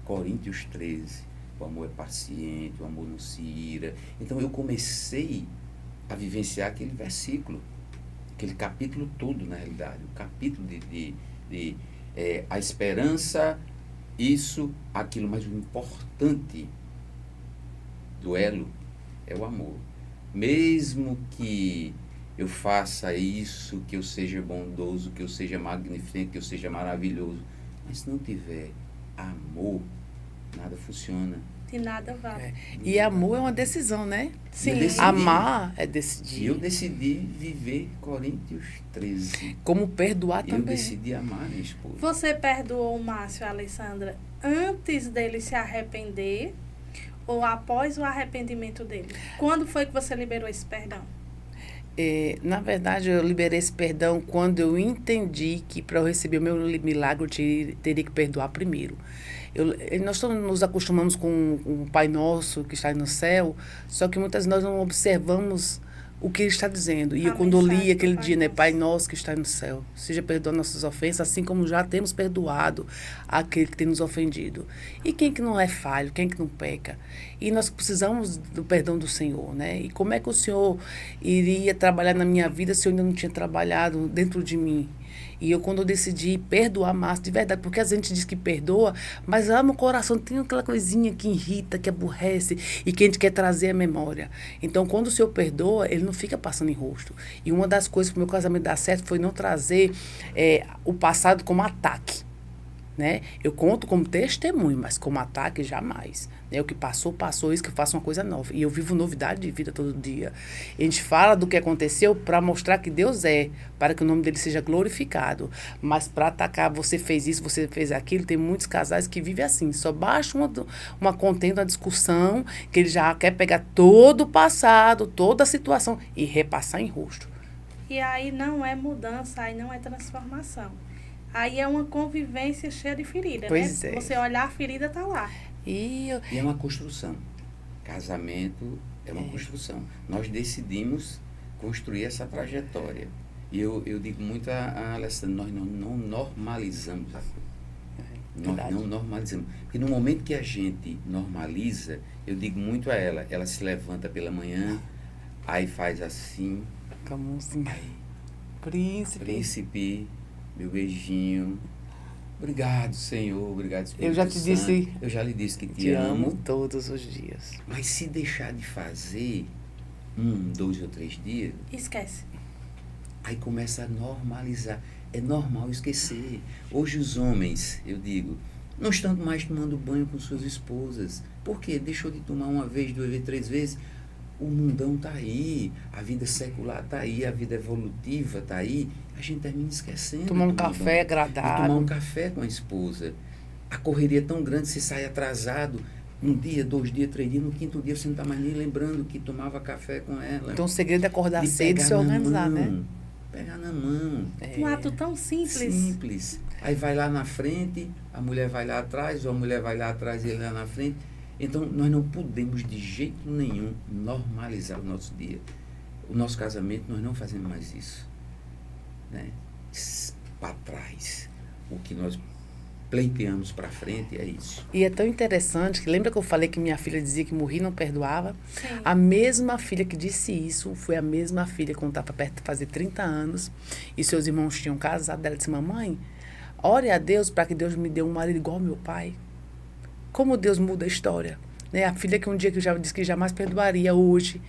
Coríntios 13, o amor é paciente, o amor não se ira. Então eu comecei a vivenciar aquele versículo, aquele capítulo todo, na realidade. O capítulo de a esperança, isso, aquilo, mas o importante do elo é o amor. Mesmo que eu faça isso, que eu seja bondoso, que eu seja magnífico, que eu seja maravilhoso, mas se não tiver amor, nada funciona. De nada vale. E amor é uma decisão, né? Sim. Amar é decidir. E eu decidi viver Coríntios 13. Como perdoar também. Eu decidi amar minha esposa. Você perdoou o Márcio, Alessandra, antes dele se arrepender ou após o arrependimento dele? Quando foi que você liberou esse perdão? Na verdade, eu liberei esse perdão quando eu entendi que para eu receber o meu milagre, eu teria que perdoar primeiro. Nós todos nos acostumamos com o Pai Nosso que está no céu, só que muitas vezes nós não observamos o que ele está dizendo. E eu, quando eu li aquele dia, né, Pai Nosso que está no céu, seja perdoa nossas ofensas, assim como já temos perdoado aquele que tem nos ofendido. E quem que não é falho, quem que não peca? E nós precisamos do perdão do Senhor, né? E como é que o Senhor iria trabalhar na minha vida se eu ainda não tinha trabalhado dentro de mim? E quando eu decidi perdoar Márcio, de verdade, porque a gente diz que perdoa, mas lá no coração tem aquela coisinha que irrita, que aborrece e que a gente quer trazer à memória. Então, quando o Senhor perdoa, ele não fica passando em rosto. E uma das coisas que o meu casamento dá certo foi não trazer o passado como ataque. Né? Eu conto como testemunho, mas como ataque, jamais. Né? O que passou, passou, isso que eu faço uma coisa nova. E eu vivo novidade de vida todo dia. A gente fala do que aconteceu para mostrar que Deus para que o nome dele seja glorificado. Mas para atacar, você fez isso, você fez aquilo, tem muitos casais que vivem assim. Só baixa uma contenda, uma discussão, que ele já quer pegar todo o passado, toda a situação e repassar em rosto. E aí não é mudança, aí não é transformação. Aí é uma convivência cheia de ferida, pois né? É. Você olhar, a ferida está lá. E é uma construção. Casamento é uma construção. Nós decidimos construir essa trajetória. E eu digo muito a Alessandra, nós não normalizamos a coisa. Nós não normalizamos. Porque no momento que a gente normaliza, eu digo muito a ela se levanta pela manhã, aí faz assim. Como assim? Aí, Príncipe. Meu beijinho. Obrigado, Senhor. Obrigado, Espírito Eu já te Santo. disse. Eu já lhe disse que te amo. Todos os dias. Mas se deixar de fazer 1, 2 ou 3 dias, esquece. Aí começa a normalizar. É normal esquecer. Hoje os homens, eu digo, não estão mais tomando banho com suas esposas. Por quê? Deixou de tomar 1 vez, 2 vezes, 3 vezes. O mundão está aí, a vida secular está aí, a vida evolutiva está aí, a gente termina esquecendo. Tomar um café agradável. Tomar um café com a esposa. A correria é tão grande, você sai atrasado, 1 dia, 2 dias, 3 dias, no 5º dia você não está mais nem lembrando que tomava café com ela. Então o segredo é acordar cedo e se organizar, né? Pegar na mão. Um ato tão simples. Simples. Aí vai lá na frente, a mulher vai lá atrás, ou a mulher vai lá atrás e ele lá na frente. Então, nós não podemos de jeito nenhum normalizar o nosso dia. O nosso casamento, nós não fazemos mais isso. Né? Para trás. O que nós pleiteamos para frente é isso. E é tão interessante que lembra que eu falei que minha filha dizia que morri e não perdoava? Sim. A mesma filha que disse isso foi a mesma filha quando estava perto de fazer 30 anos e seus irmãos tinham casado. Ela disse, mamãe, ore a Deus para que Deus me dê um marido igual ao meu pai. Como Deus muda a história. Né? A filha que um dia que já disse que jamais perdoaria, hoje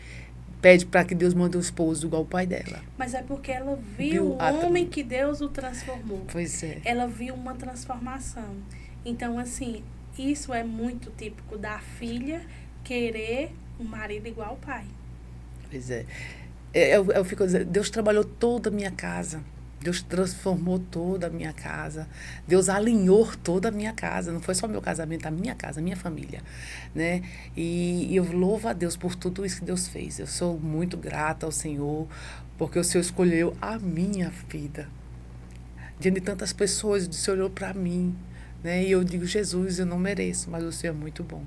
pede para que Deus mande um esposo igual ao pai dela. Mas é porque ela viu o homem que Deus o transformou. Pois é. Ela viu uma transformação. Então, assim, isso é muito típico da filha querer um marido igual ao pai. Pois é. Eu fico dizendo, Deus trabalhou toda a minha casa. Deus transformou toda a minha casa. Deus alinhou toda a minha casa. Não foi só meu casamento, a minha casa, a minha família. Né? E eu louvo a Deus por tudo isso que Deus fez. Eu sou muito grata ao Senhor, porque o Senhor escolheu a minha vida. Diante de tantas pessoas, o Senhor olhou para mim. Né? E eu digo, Jesus, eu não mereço, mas o Senhor é muito bom.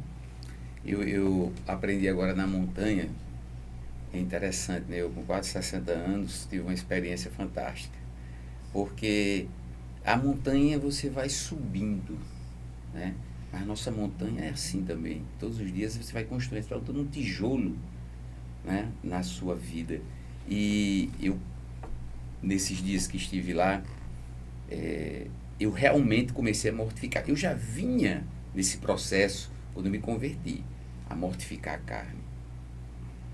Eu aprendi agora na montanha. É interessante, né? Eu com quase 60 anos tive uma experiência fantástica. Porque a montanha você vai subindo, né? Mas a nossa montanha é assim também. Todos os dias você vai construindo um tijolo, né? Na sua vida. E eu, nesses dias que estive lá, eu realmente comecei a mortificar. Eu já vinha nesse processo, quando eu me converti, a mortificar a carne.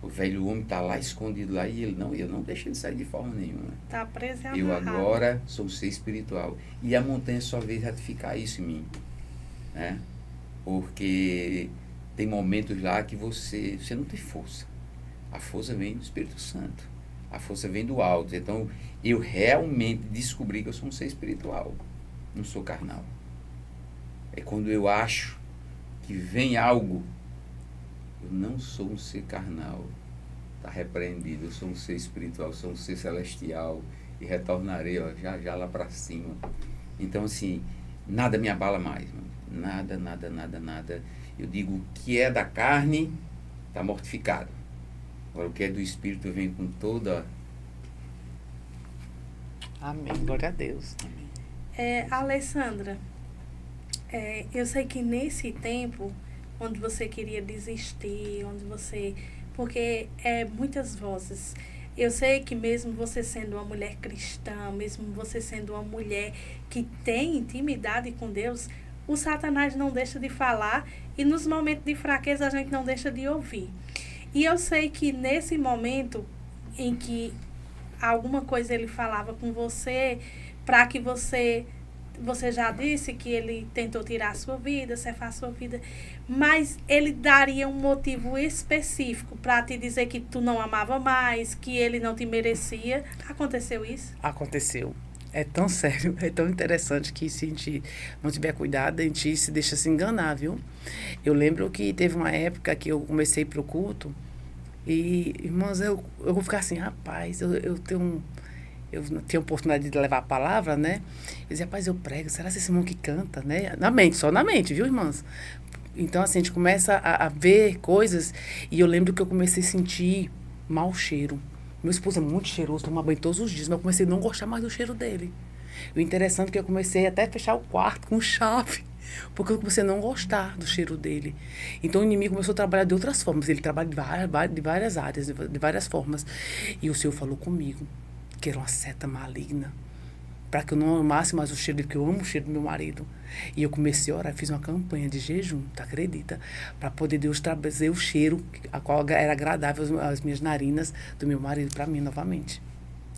O velho homem está lá escondido lá e eu não deixo ele sair de forma nenhuma. Está preso e amarrado. Eu agora sou um ser espiritual. E a montanha só veio ratificar isso em mim. Né? Porque tem momentos lá que você não tem força. A força vem do Espírito Santo. A força vem do alto. Então, eu realmente descobri que eu sou um ser espiritual. Não sou carnal. É quando eu acho que vem algo. Eu não sou um ser carnal, está repreendido. Eu sou um ser espiritual, sou um ser celestial e retornarei já lá para cima. Então, assim, nada me abala mais, mano. Nada. Eu digo, o que é da carne está mortificado. Agora, o que é do espírito vem com toda... Amém, glória a Deus. Alessandra, eu sei que nesse tempo... onde você queria desistir, porque muitas vozes. Eu sei que mesmo você sendo uma mulher cristã, mesmo você sendo uma mulher que tem intimidade com Deus, o Satanás não deixa de falar e nos momentos de fraqueza a gente não deixa de ouvir. E eu sei que nesse momento em que alguma coisa ele falava com você, para que você já disse que ele tentou tirar a sua vida, cefar a sua vida, mas ele daria um motivo específico para te dizer que tu não amava mais, que ele não te merecia. Aconteceu isso? Aconteceu. É tão sério, é tão interessante que se a gente não tiver cuidado, a gente se deixa se enganar, viu? Eu lembro que teve uma época que eu comecei pro culto e, irmãos, eu vou ficar assim, rapaz, eu tenho a oportunidade de levar a palavra, né? Eu dizia, rapaz, eu prego, será que esse irmão que canta, né? Só na mente, viu, irmãs? Então, assim, a gente começa a ver coisas e eu lembro que eu comecei a sentir mau cheiro. Meu esposo é muito cheiroso, toma banho todos os dias, mas eu comecei a não gostar mais do cheiro dele. O interessante é que eu comecei até a fechar o quarto com chave, porque eu comecei a não gostar do cheiro dele. Então, o inimigo começou a trabalhar de outras formas. Ele trabalha de várias áreas, de várias formas. E o Senhor falou comigo que era uma seta maligna, para que eu não amasse mais o cheiro dele, porque eu amo o cheiro do meu marido. E eu comecei a orar, fiz uma campanha de jejum, tu acredita? Para poder Deus trazer o cheiro, a qual era agradável às minhas narinas do meu marido para mim novamente.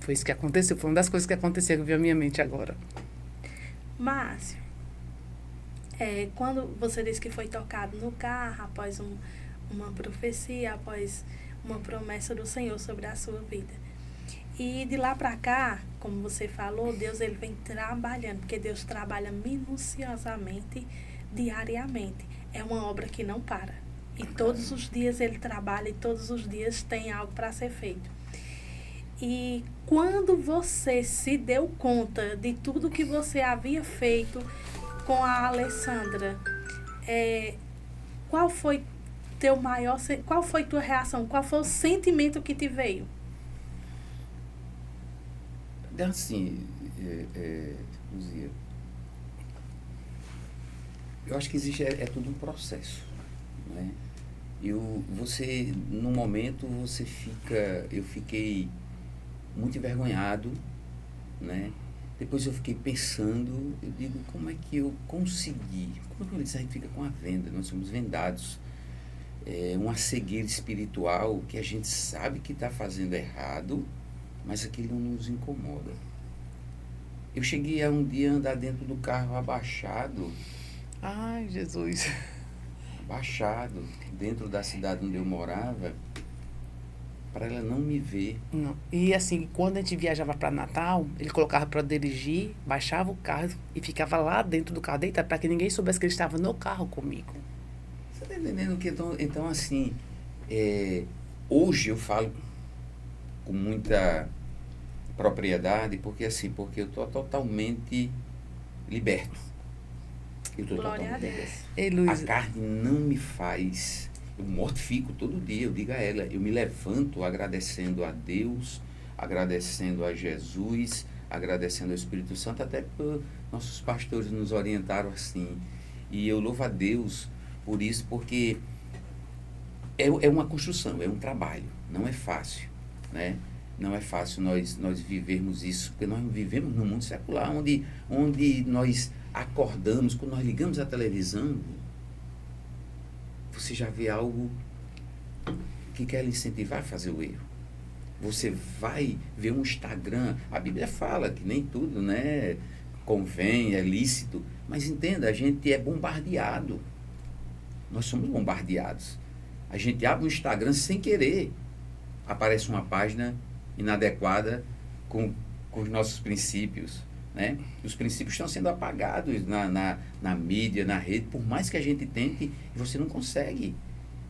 Foi isso que aconteceu, foi uma das coisas que aconteceu que veio à minha mente agora. Márcio, quando você disse que foi tocado no carro após uma profecia, após uma promessa do Senhor sobre a sua vida. E de lá para cá, como você falou, Deus ele vem trabalhando, porque Deus trabalha minuciosamente, diariamente. É uma obra que não para. E todos os dias ele trabalha e todos os dias tem algo para ser feito. E quando você se deu conta de tudo que você havia feito com a Alessandra, qual foi qual foi tua reação? Qual foi o sentimento que te veio? Assim, Luzia, eu acho que existe, tudo um processo, né? No momento, eu fiquei muito envergonhado, né? Depois eu fiquei pensando, eu digo, como é que eu consegui? Como eu disse, a gente fica com a venda, nós somos vendados. Uma cegueira espiritual que a gente sabe que está fazendo errado, mas aquilo não nos incomoda. Eu cheguei a um dia andar dentro do carro abaixado. Ai, Jesus. Abaixado, dentro da cidade onde eu morava, para ela não me ver. Não. E assim, quando a gente viajava para Natal, ele colocava para dirigir, baixava o carro e ficava lá dentro do carro deitado, para que ninguém soubesse que ele estava no carro comigo. Você está entendendo que então assim, hoje eu falo com muita propriedade, porque eu estou totalmente liberto. Eu estou totalmente liberto. Ei, Luiz, A carne não me faz. Eu mortifico todo dia, eu digo a ela, eu me levanto agradecendo a Deus, agradecendo a Jesus, agradecendo ao Espírito Santo, até porque nossos pastores nos orientaram assim. E eu louvo a Deus por isso, porque é uma construção, é um trabalho, não é fácil, né? Não é fácil nós vivermos isso, porque nós vivemos num mundo secular, onde nós acordamos, quando nós ligamos a televisão, você já vê algo que quer lhe incentivar a fazer o erro. Você vai ver um Instagram, a Bíblia fala que nem tudo, né, convém, é lícito, mas entenda, a gente é bombardeado. Nós somos bombardeados. A gente abre um Instagram sem querer, aparece uma página inadequada com os nossos princípios, né? Os princípios estão sendo apagados na mídia, na rede, por mais que a gente tente, você não consegue,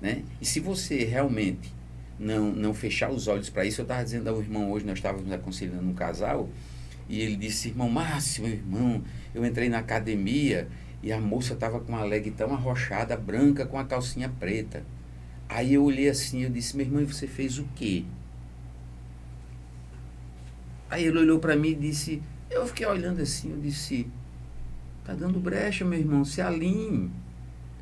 né? E se você realmente não fechar os olhos para isso, eu estava dizendo ao irmão hoje, nós estávamos aconselhando um casal, e ele disse, irmão Márcio, irmão, eu entrei na academia e a moça estava com uma leg tão arrochada, branca, com a calcinha preta. Aí eu olhei assim, eu disse, meu irmão, e você fez o quê? Aí ele olhou para mim e disse, eu fiquei olhando assim, eu disse, tá dando brecha, meu irmão, se alinhe.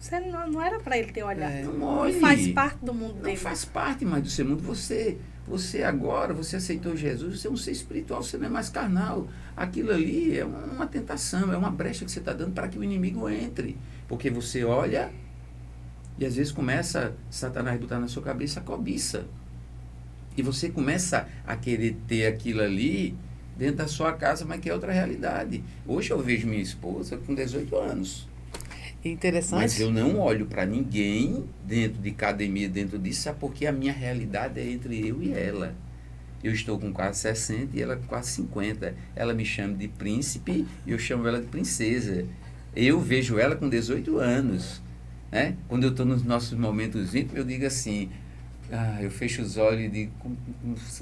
Você não era para ele ter olhado. Não olhe. Não faz parte do mundo dele. Não faz parte mais do seu mundo. Você agora, você aceitou Jesus, você é um ser espiritual, você não é mais carnal. Aquilo ali é uma tentação, é uma brecha que você está dando para que o inimigo entre. Porque você olha e às vezes começa Satanás a botar na sua cabeça a cobiça. E você começa a querer ter aquilo ali dentro da sua casa, mas que é outra realidade. Hoje eu vejo minha esposa com 18 anos. Interessante. Mas eu não olho para ninguém dentro de academia, dentro disso, sabe porque a minha realidade é entre eu e ela. Eu estou com quase 60 e ela com quase 50. Ela me chama de príncipe e eu chamo ela de princesa. Eu vejo ela com 18 anos. Né? Quando eu estou nos nossos momentos íntimos, eu digo assim, eu fecho os olhos e digo,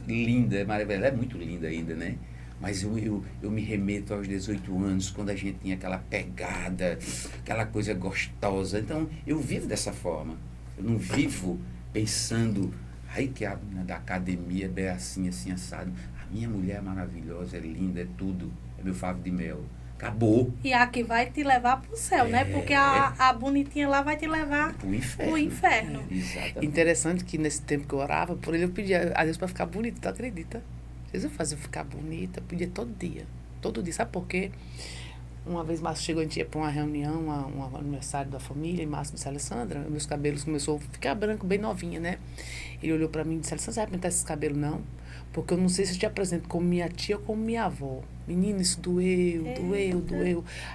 linda, é maravilhosa. Ela é muito linda ainda, né? Mas eu me remeto aos 18 anos, quando a gente tinha aquela pegada, aquela coisa gostosa. Então, eu vivo dessa forma. Eu não vivo pensando, que a da academia é assim, assim, assado. A minha mulher é maravilhosa, é linda, é tudo. É meu favo de mel. Acabou. E a que vai te levar pro céu, né? Porque a bonitinha lá vai te levar pro inferno. Exatamente. Interessante que nesse tempo que eu orava, por ele eu pedia a Deus para ficar bonita, tu acredita? Jesus fazia eu ficar bonita, pedia todo dia. Todo dia. Sabe por quê? Uma vez Márcio chegou, a gente ia para uma reunião, um aniversário da família, e Márcio disse, Alessandra, meus cabelos começou a ficar branco, bem novinha, né? Ele olhou para mim e disse, Alessandra, você vai pintar esses cabelos, não? Porque eu não sei se eu te apresento como minha tia ou como minha avó. Menina, isso doeu.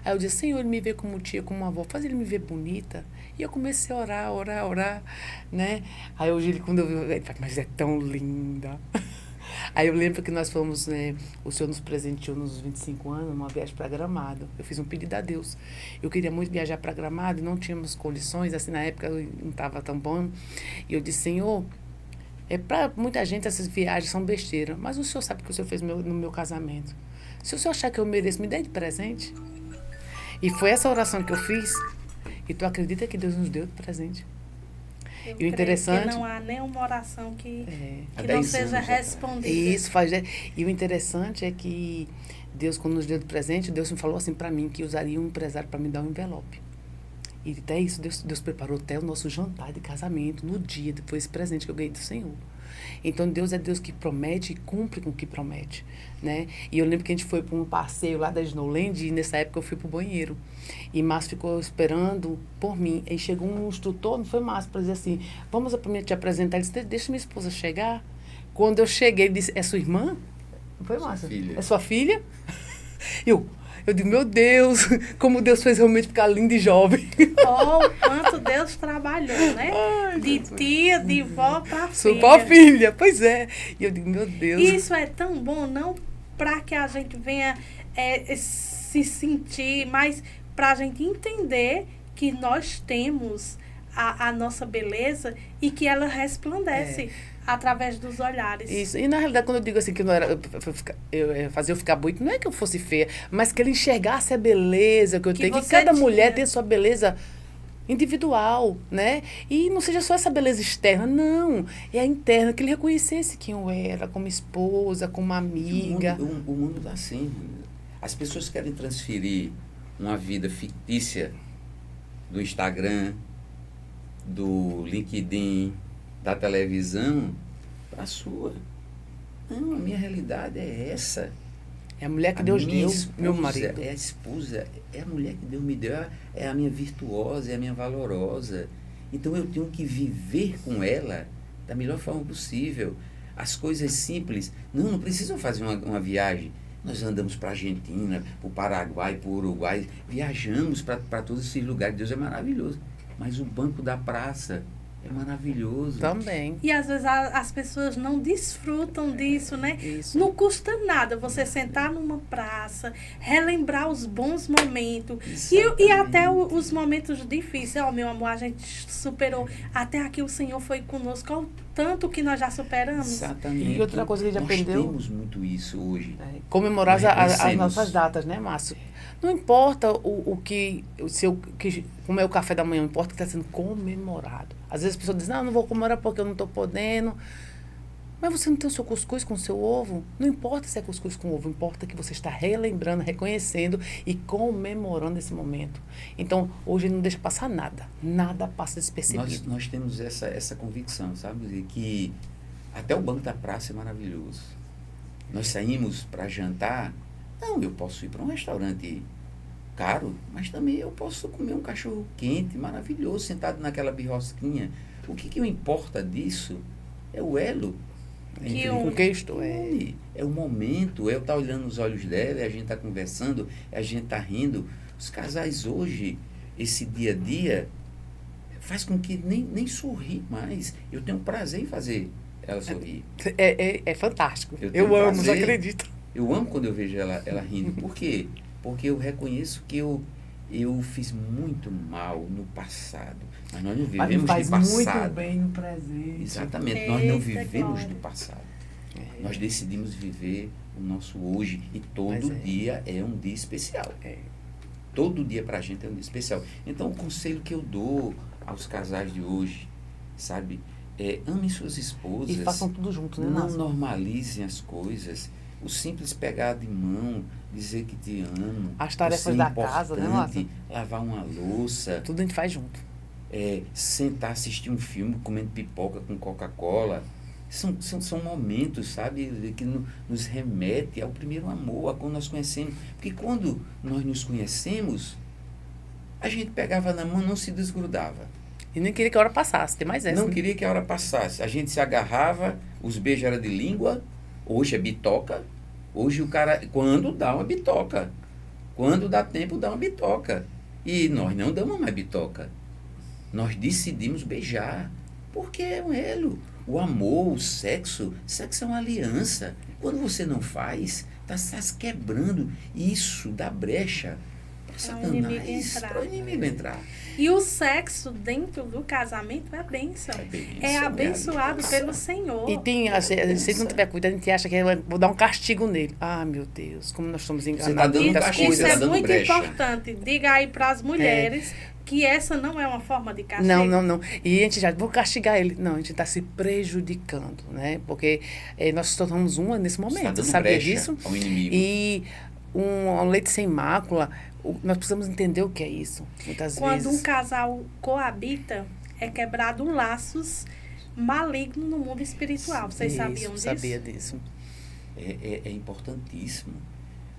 Aí eu disse, Senhor, ele me vê como tia, como avó, faz ele me ver bonita. E eu comecei a orar, né? Aí hoje ele, quando eu vi, ele falou, mas é tão linda. Aí eu lembro que nós fomos, né, o Senhor nos presenteou nos 25 anos, uma viagem para Gramado. Eu fiz um pedido a Deus. Eu queria muito viajar para Gramado e não tínhamos condições, assim, na época não estava tão bom. E eu disse, Senhor, Para muita gente, essas viagens são besteira. Mas o senhor sabe o que o senhor fez no meu casamento. Se o senhor achar que eu mereço, me dê de presente. E foi essa oração que eu fiz. E tu acredita que Deus nos deu de presente? Eu E o creio interessante... que não há nenhuma oração que Há não 10 seja anos respondida. Isso faz. E o interessante é que Deus, quando nos deu de presente, Deus me falou assim para mim que usaria um empresário para me dar um envelope. E até isso, Deus preparou até o nosso jantar de casamento no dia, foi esse presente que eu ganhei do Senhor. Então, Deus é Deus que promete e cumpre com o que promete, né? E eu lembro que a gente foi para um passeio lá da Snowland e nessa época eu fui para o banheiro. E Márcio ficou esperando por mim. Aí chegou um instrutor, não foi Márcio, para dizer assim, vamos te apresentar. Ele disse, deixa minha esposa chegar. Quando eu cheguei, ele disse, é sua irmã? Não foi Márcio? Filha. É sua filha? Eu digo, meu Deus, como Deus fez realmente ficar linda e jovem. Oh, quanto Deus trabalhou, né? Ai, de Jesus. tia, de vó para Sou filha. com a filha, pois é. E eu digo, meu Deus. Isso é tão bom, não para que a gente venha se sentir, mas para a gente entender que nós temos a nossa beleza e que ela resplandece através dos olhares. Isso. E na realidade, quando eu digo assim que não era fazer eu ficar bonita, não é que eu fosse feia, mas que ele enxergasse a beleza que eu tenho, que você cada tinha. mulher tem a sua beleza individual, né? E não seja só essa beleza externa, não. É a interna, que ele reconhecesse quem eu era, como esposa, como amiga. O mundo está assim. As pessoas querem transferir uma vida fictícia do Instagram, do LinkedIn, da televisão, para a sua. Não, a minha realidade é essa. É a mulher que A Deus minha deu, esposa, meu marido. É a esposa, é a mulher que Deus me deu, é a minha virtuosa, é a minha valorosa. Então eu tenho que viver com ela da melhor forma possível. As coisas simples, não precisam fazer uma viagem. Nós andamos para a Argentina, para o Paraguai, para o Uruguai, viajamos para todos esses lugares. Deus é maravilhoso. Mas o banco da praça é maravilhoso. Também. E às vezes as pessoas não desfrutam disso, né? Isso. Não custa nada você sentar numa praça, relembrar os bons momentos e até os momentos difíceis. Ó, meu amor, a gente superou. Até aqui o Senhor foi conosco. Olha o tanto que nós já superamos. Exatamente. E outra coisa que a gente nós aprendeu... temos muito isso hoje. Comemorar Nós as reconhecemos. nossas datas, né, Márcio? Não importa como é o café da manhã, importa que está sendo comemorado. Às vezes as pessoas dizem, não vou comemorar porque eu não estou podendo. Mas você não tem o seu cuscuz com o seu ovo? Não importa se é cuscuz com ovo, importa que você está relembrando, reconhecendo e comemorando esse momento. Então, hoje não deixa passar nada. Nada passa despercebido. Nós temos essa convicção, sabe? De que até o banco da praça é maravilhoso. Nós saímos para jantar. Não, eu posso ir para um restaurante caro, mas também eu posso comer um cachorro quente, maravilhoso, sentado naquela birrosquinha. O que importa disso é o elo. Com quem estou? É o momento, é eu estar olhando nos olhos dela, é a gente estar conversando, é a gente estar rindo. Os casais hoje, esse dia a dia, faz com que nem sorri mais. Eu tenho prazer em fazer ela sorrir. É fantástico. Eu amo, prazer. não acredito. Eu amo quando eu vejo ela rindo. Por quê? Porque eu reconheço que eu fiz muito mal no passado. Mas nós não vivemos do passado. Muito bem no presente. Exatamente. Nós não Eita, vivemos glória. do passado. Nós decidimos viver o nosso hoje. E todo dia é um dia especial. Todo dia pra gente é um dia especial. Então, o conselho que eu dou aos casais de hoje, sabe? Amem suas esposas. E façam tudo junto, né, Não Márcio? normalizem as coisas. O simples pegar de mão, dizer que te amo. As tarefas ser da casa, né, Márcio? lavar uma louça, Tudo a gente faz junto. sentar, assistir um filme comendo pipoca com Coca-Cola. São momentos, sabe, que nos remete ao primeiro amor, a quando nós conhecemos. Porque quando nós nos conhecemos, a gente pegava na mão, não se desgrudava. E nem queria que a hora passasse, tem mais essa. Não né? queria que a hora passasse. A gente se agarrava, os beijos eram de língua, hoje é bitoca. Hoje o cara, quando dá uma bitoca, quando dá tempo, dá uma bitoca. E nós não damos mais bitoca. Nós decidimos beijar, porque é um elo. O amor, o sexo é uma aliança. Quando você não faz, está se quebrando. Isso dá brecha Satanás, para o inimigo entrar. E o sexo dentro do casamento é bênção. É abençoado pelo Senhor. E tem, se não tiver cuidado, a gente acha que vou dar um castigo nele. Ah, meu Deus, como nós estamos enganados. Você tá dando muitas castigo, coisas. Isso é dando muito brecha. importante. Diga aí para as mulheres que essa não é uma forma de castigo. Não. E a gente já, vou castigar ele. Não, a gente está se prejudicando, né? Porque nós tornamos uma nesse momento, Você tá dando sabia brecha disso? ao inimigo. E um leite sem mácula, nós precisamos entender o que é isso, muitas Quando vezes. um casal coabita, é quebrado laços malignos no mundo espiritual. Vocês sabiam disso? Sabia disso. É importantíssimo.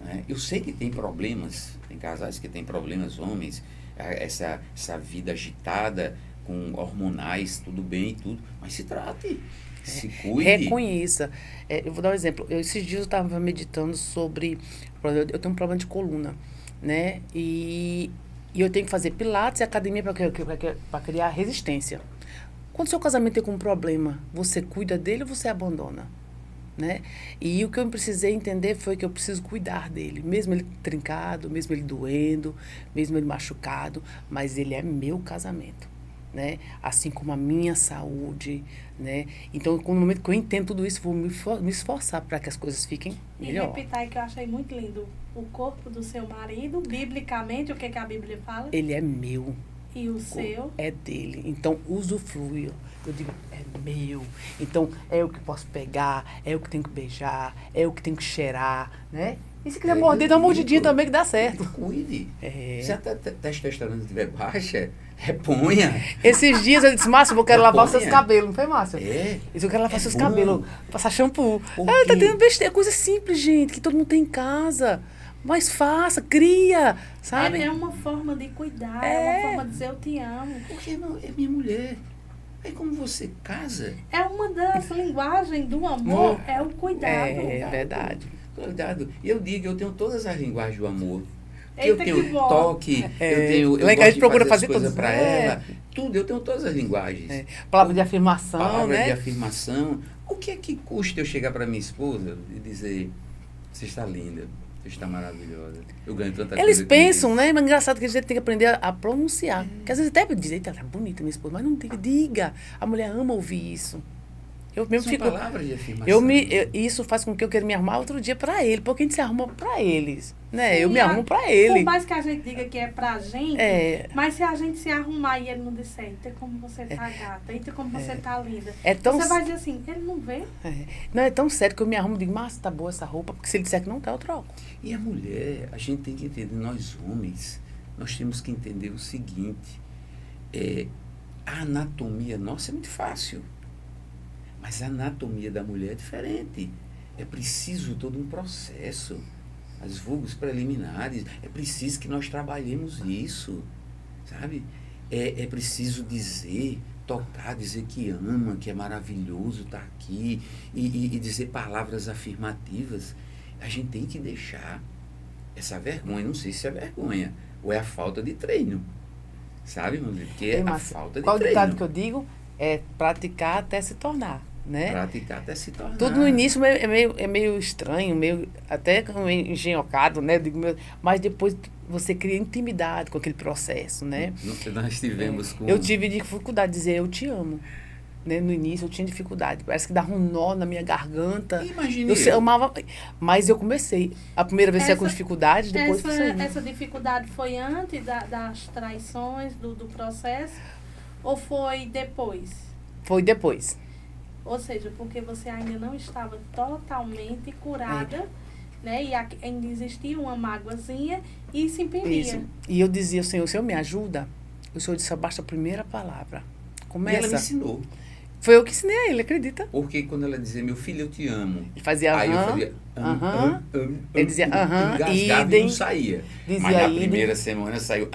Né? Eu sei que tem problemas, tem casais que têm problemas, homens, essa vida agitada, com hormonais, tudo bem e tudo, mas se trate, se cuide. Reconheça. Eu vou dar um exemplo. Esses dias eu estava meditando sobre... Eu tenho um problema de coluna, né? E eu tenho que fazer pilates e academia para criar resistência. Quando seu casamento tem um problema, você cuida dele ou você abandona? Né? E o que eu precisei entender foi que eu preciso cuidar dele, mesmo ele trincado, mesmo ele doendo, mesmo ele machucado, mas ele é meu casamento, né? Assim como a minha saúde, né? Então, no momento que eu entendo tudo isso, vou me esforçar para que as coisas fiquem melhor. E repitar aí que eu achei muito lindo. O corpo do seu marido, biblicamente, o que a Bíblia fala? Ele é meu. E o seu? É dele. Então, usufrui. Eu digo, é meu. Então, é eu que posso pegar, é eu que tenho que beijar, é eu que tenho que cheirar, né? E se quiser morder, dá uma mordidinha também que dá certo. Cuide. Se a testosterona estiver baixa, reponha. Esses dias eu disse, Márcio, eu quero lavar os seus cabelos. Não foi, Márcio? Eu quero lavar seus bom. cabelos, passar shampoo. Porque... Tá tendo besteira, coisa simples, gente, que todo mundo tem em casa. Mas faça, cria, sabe? É uma forma de cuidar, é uma forma de dizer eu te amo. Porque não, é minha mulher. Aí como você casa... É uma das linguagens do amor, é o cuidado. É verdade. Cuidado. E eu digo, eu tenho todas as linguagens do amor. Eita, eu tenho que bom. toque, eu Lá em casa a gente gosto de procura fazer fazer as coisas todas. para ela. Tudo, eu tenho todas as linguagens. Palavra de afirmação, Palavra né? de afirmação. O que é que custa eu chegar para minha esposa e dizer, você está linda, você está maravilhosa. Eu ganho tanta coisa. Eles com pensam, isso. né? Mas é engraçado que a gente tem que aprender a pronunciar. Porque às vezes até diz, eita, tá bonita minha esposa, mas não diga. A mulher ama ouvir isso. Eu mesmo São fico. palavras de afirmação. Isso faz com que eu queira me arrumar outro dia pra ele, porque a gente se arruma pra eles, né? Sim, eu me arrumo pra ele. Por mais que a gente diga que é pra gente, mas se a gente se arrumar e ele não disser, eita como você tá gata, eita como você tá linda, você vai dizer assim, ele não vê? Não, é tão sério que eu me arrumo e digo, mas tá boa essa roupa, porque se ele disser que não tá, eu troco. E a mulher, a gente tem que entender, nós homens, nós temos que entender o seguinte, a anatomia nossa é muito fácil. Mas a anatomia da mulher é diferente. É preciso todo um processo. As vulvas preliminares. É preciso que nós trabalhemos isso. Sabe? É preciso dizer, tocar, dizer que ama, que é maravilhoso estar aqui. E dizer palavras afirmativas. A gente tem que deixar essa vergonha. Não sei se é vergonha. Ou é a falta de treino. Sabe, meu Deus? Porque é a falta de treino. Qual o ditado que eu digo? É praticar até se tornar. Né? Praticar até se tornar. Tudo no início é meio estranho, meio até meio engenhocado, né? Mas depois você cria intimidade com aquele processo, né? Nós tivemos com... Eu tive dificuldade de dizer eu te amo. Né? No início eu tinha dificuldade. Parece que dava um nó na minha garganta. Imagina. Eu amava, mas eu comecei. A primeira vez com dificuldade, depois essa dificuldade foi antes das traições, do processo, ou foi depois? Foi depois. Ou seja, porque você ainda não estava totalmente curada, né? E ainda existia uma mágoazinha e se impedia. Isso. E eu dizia, Senhor, o Senhor me ajuda? O Senhor disse, basta a primeira palavra. Começa. E ela me ensinou. Foi eu que ensinei a ele, acredita? Porque quando ela dizia, meu filho, eu te amo. Ele fazia aí eu fazia, ele dizia, engasgava e não saía. Dizia, mas na primeira semana saiu,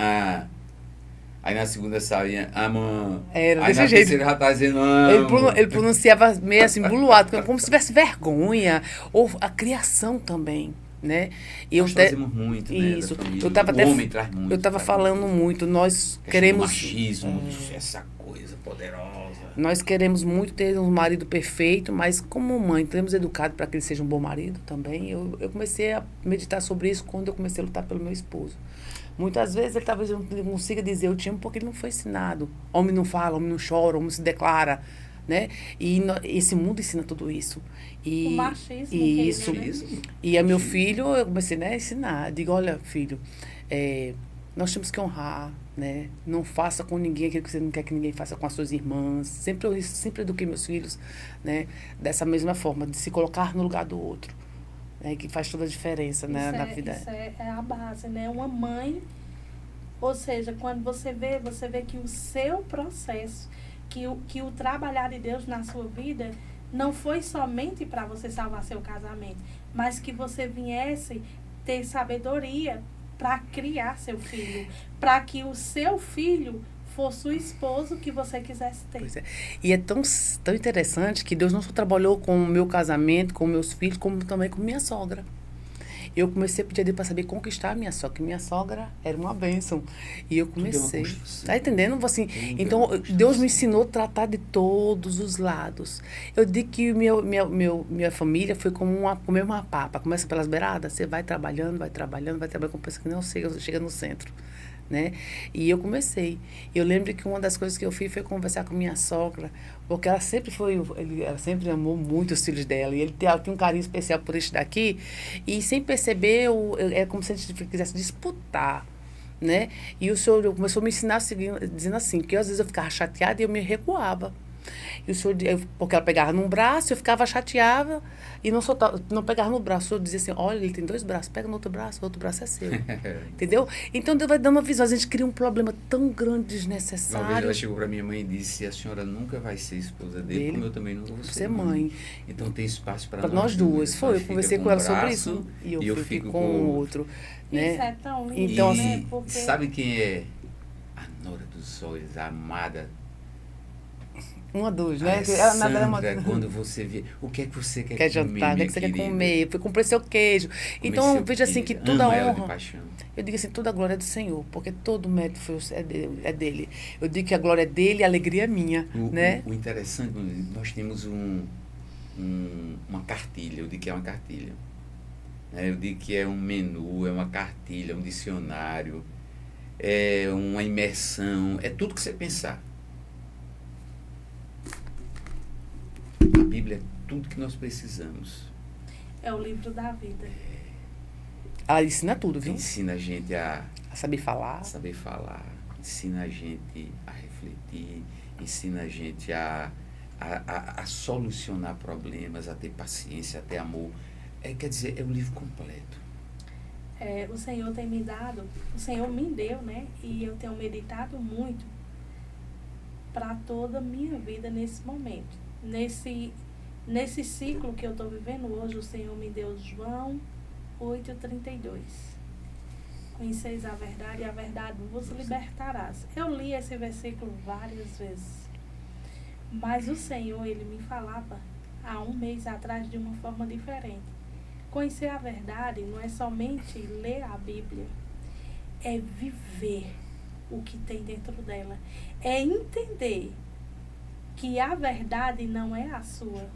Aí na segunda saía, amor. Era aí desse na jeito. terceira já tá dizendo, amo. Ele pronunciava meio assim, buluado, como se tivesse vergonha. Ou a criação também, né? E nós trazemos muito, né? Isso. O homem traz muito. Eu estava falando muito. Nós queremos... machismo, essa coisa coisa poderosa. Nós queremos muito ter um marido perfeito, mas como mãe, temos educado para que ele seja um bom marido também. Eu comecei a meditar sobre isso quando eu comecei a lutar pelo meu esposo. Muitas vezes ele talvez não consiga dizer eu te amo porque ele não foi ensinado. Homem não fala, homem não chora, homem se declara, né? E esse mundo ensina tudo isso. O machismo. E isso. Machismo. E a meu filho, eu comecei, né, a ensinar. Eu digo, olha, filho, nós temos que honrar, né? Não faça com ninguém aquilo que você não quer que ninguém faça com as suas irmãs. Sempre eduquei meus filhos, né, dessa mesma forma, de se colocar no lugar do outro. Que faz toda a diferença, né, na vida. Isso é a base, né? Uma mãe, ou seja, quando você vê que o seu processo, que o trabalhar de Deus na sua vida não foi somente para você salvar seu casamento, mas que você viesse ter sabedoria para criar seu filho, para que o seu filho fosse o esposo que você quisesse ter. Pois é. E é tão interessante que Deus não só trabalhou com o meu casamento, com meus filhos, como também com minha sogra. Eu comecei a pedir a Deus para saber conquistar a minha sogra, que minha sogra era uma bênção. E eu comecei. Tá entendendo? Assim, então, Deus me ensinou a tratar de todos os lados. Eu digo que minha família foi como comer uma papa. Começa pelas beiradas, você vai trabalhando, como pensa que não chega no centro. Né? E eu comecei. Eu lembro que uma das coisas que eu fiz foi conversar com minha sogra, porque ela sempre amou muito os filhos dela, e ela tinha um carinho especial por este daqui, e sem perceber, é como se a gente quisesse disputar, né? E o senhor começou a me ensinar dizendo assim, que às vezes eu ficava chateada e eu me recuava. E o senhor, porque ela pegava num braço, eu ficava chateada e não pegava no braço. O senhor dizia assim, olha, ele tem 2 braços, pega no outro braço é seu. Entendeu? Então, Deus vai dando uma visão. A gente cria um problema tão grande, desnecessário. Uma vez ela chegou para minha mãe e disse, a senhora nunca vai ser esposa dele, como eu também nunca vou ser mãe. Então, tem espaço para nós duas. Foi, eu conversei com ela sobre isso. E eu fico com o outro. Né? Isso é tão lindo, então, né? Porque... Sabe quem é a nora dos olhos, a amada? Uma dos, né? Alessandra, quando você vê, o que é que você quer jantar, o que é que você quer comer? Eu comprei seu queijo. Então, eu vejo assim que toda honra, eu digo assim, toda a glória é do Senhor, porque todo o mérito é dele. Eu digo que a glória é dele e a alegria é minha, né? O interessante, nós temos uma cartilha, eu digo que é uma cartilha. Eu digo que é um menu, é uma cartilha, um dicionário, é uma imersão, é tudo que você pensar. A Bíblia é tudo que nós precisamos. É o livro da vida. Ela ensina tudo, viu? Ensina a gente a saber falar. Ensina a gente a refletir, ensina a gente a solucionar problemas, a ter paciência, a ter amor. Quer dizer, é um livro completo. O Senhor tem me dado, o Senhor me deu, né? E eu tenho meditado muito para toda a minha vida nesse momento. Nesse ciclo que eu estou vivendo hoje, o Senhor me deu João 8,32. Conheceis a verdade e a verdade vos libertarás. Eu li esse versículo várias vezes. Mas o Senhor, Ele me falava há 1 mês atrás de uma forma diferente. Conhecer a verdade não é somente ler a Bíblia, é viver o que tem dentro dela. É entender que a verdade não é a sua.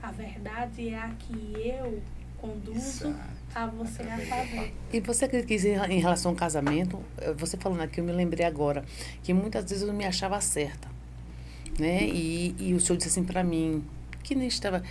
A verdade é a que eu conduzo a você a fazer. E você acredita que em relação ao casamento, você falando aqui, eu me lembrei agora, que muitas vezes eu não me achava certa, né? E o Senhor disse assim para mim, que nem estava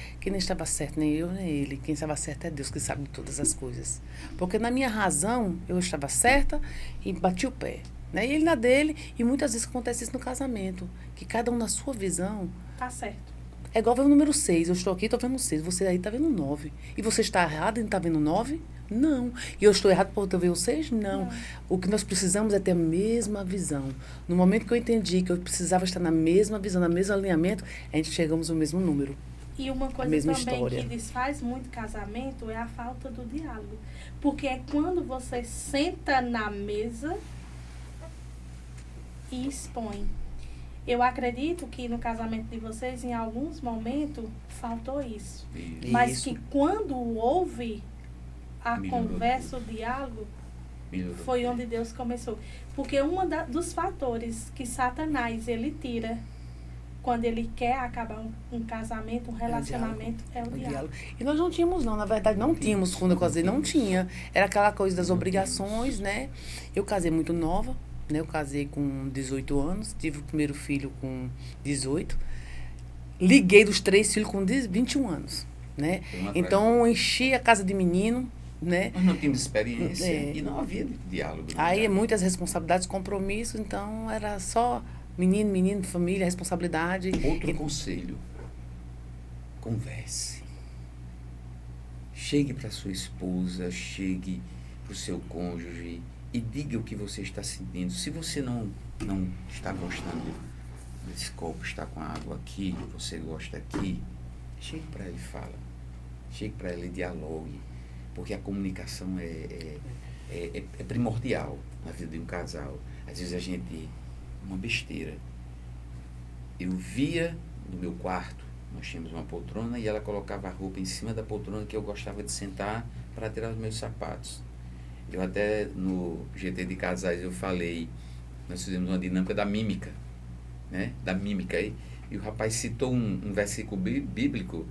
certo, nem eu, nem ele. Quem estava certo é Deus, que sabe de todas as coisas. Porque na minha razão, eu estava certa e bati o pé. Né? E ele na dele, e muitas vezes acontece isso no casamento, que cada um na sua visão... Tá certo. É igual ver o número 6, eu estou aqui, estou vendo 6, você aí está vendo 9. E você está errado e não está vendo 9? Não. E eu estou errado por eu ver o 6? Não. O que nós precisamos é ter a mesma visão. No momento que eu entendi que eu precisava estar na mesma visão, no mesmo alinhamento, a gente chegamos ao mesmo número. E uma coisa também que desfaz muito casamento é a falta do diálogo. Porque é quando você senta na mesa e expõe. Eu acredito que no casamento de vocês, em alguns momentos, faltou isso. Mas que quando houve a conversa, o diálogo, Melhorou. Foi onde Deus começou. Porque dos fatores que Satanás ele tira quando ele quer acabar um casamento, um relacionamento, é o diálogo. E nós não tínhamos, não. Na verdade, não tínhamos. Quando eu casei, não tinha. Era aquela coisa das obrigações, né? Eu casei muito nova, né? Eu casei com 18 anos. Tive o primeiro filho com 18. Liguei dos 3 filhos com 21 anos, né? Então, enchi a casa de menino, né? Nós não tínhamos experiência e não havia diálogo. Aí, muitas responsabilidades, compromissos. Então, era só... Menino, família, responsabilidade. Outro conselho. Converse. Chegue para sua esposa, chegue para o seu cônjuge e diga o que você está sentindo. Se você não está gostando desse copo, está com a água aqui, você gosta aqui, chegue para ele e fala. Chegue para ele e dialogue. Porque a comunicação é primordial na vida de um casal. Às vezes a gente... uma besteira. Eu via no meu quarto, nós tínhamos uma poltrona e ela colocava a roupa em cima da poltrona que eu gostava de sentar para tirar os meus sapatos. Eu até no GT de Casais eu falei, nós fizemos uma dinâmica da mímica, né? Da mímica aí. E o rapaz citou um versículo bíblico,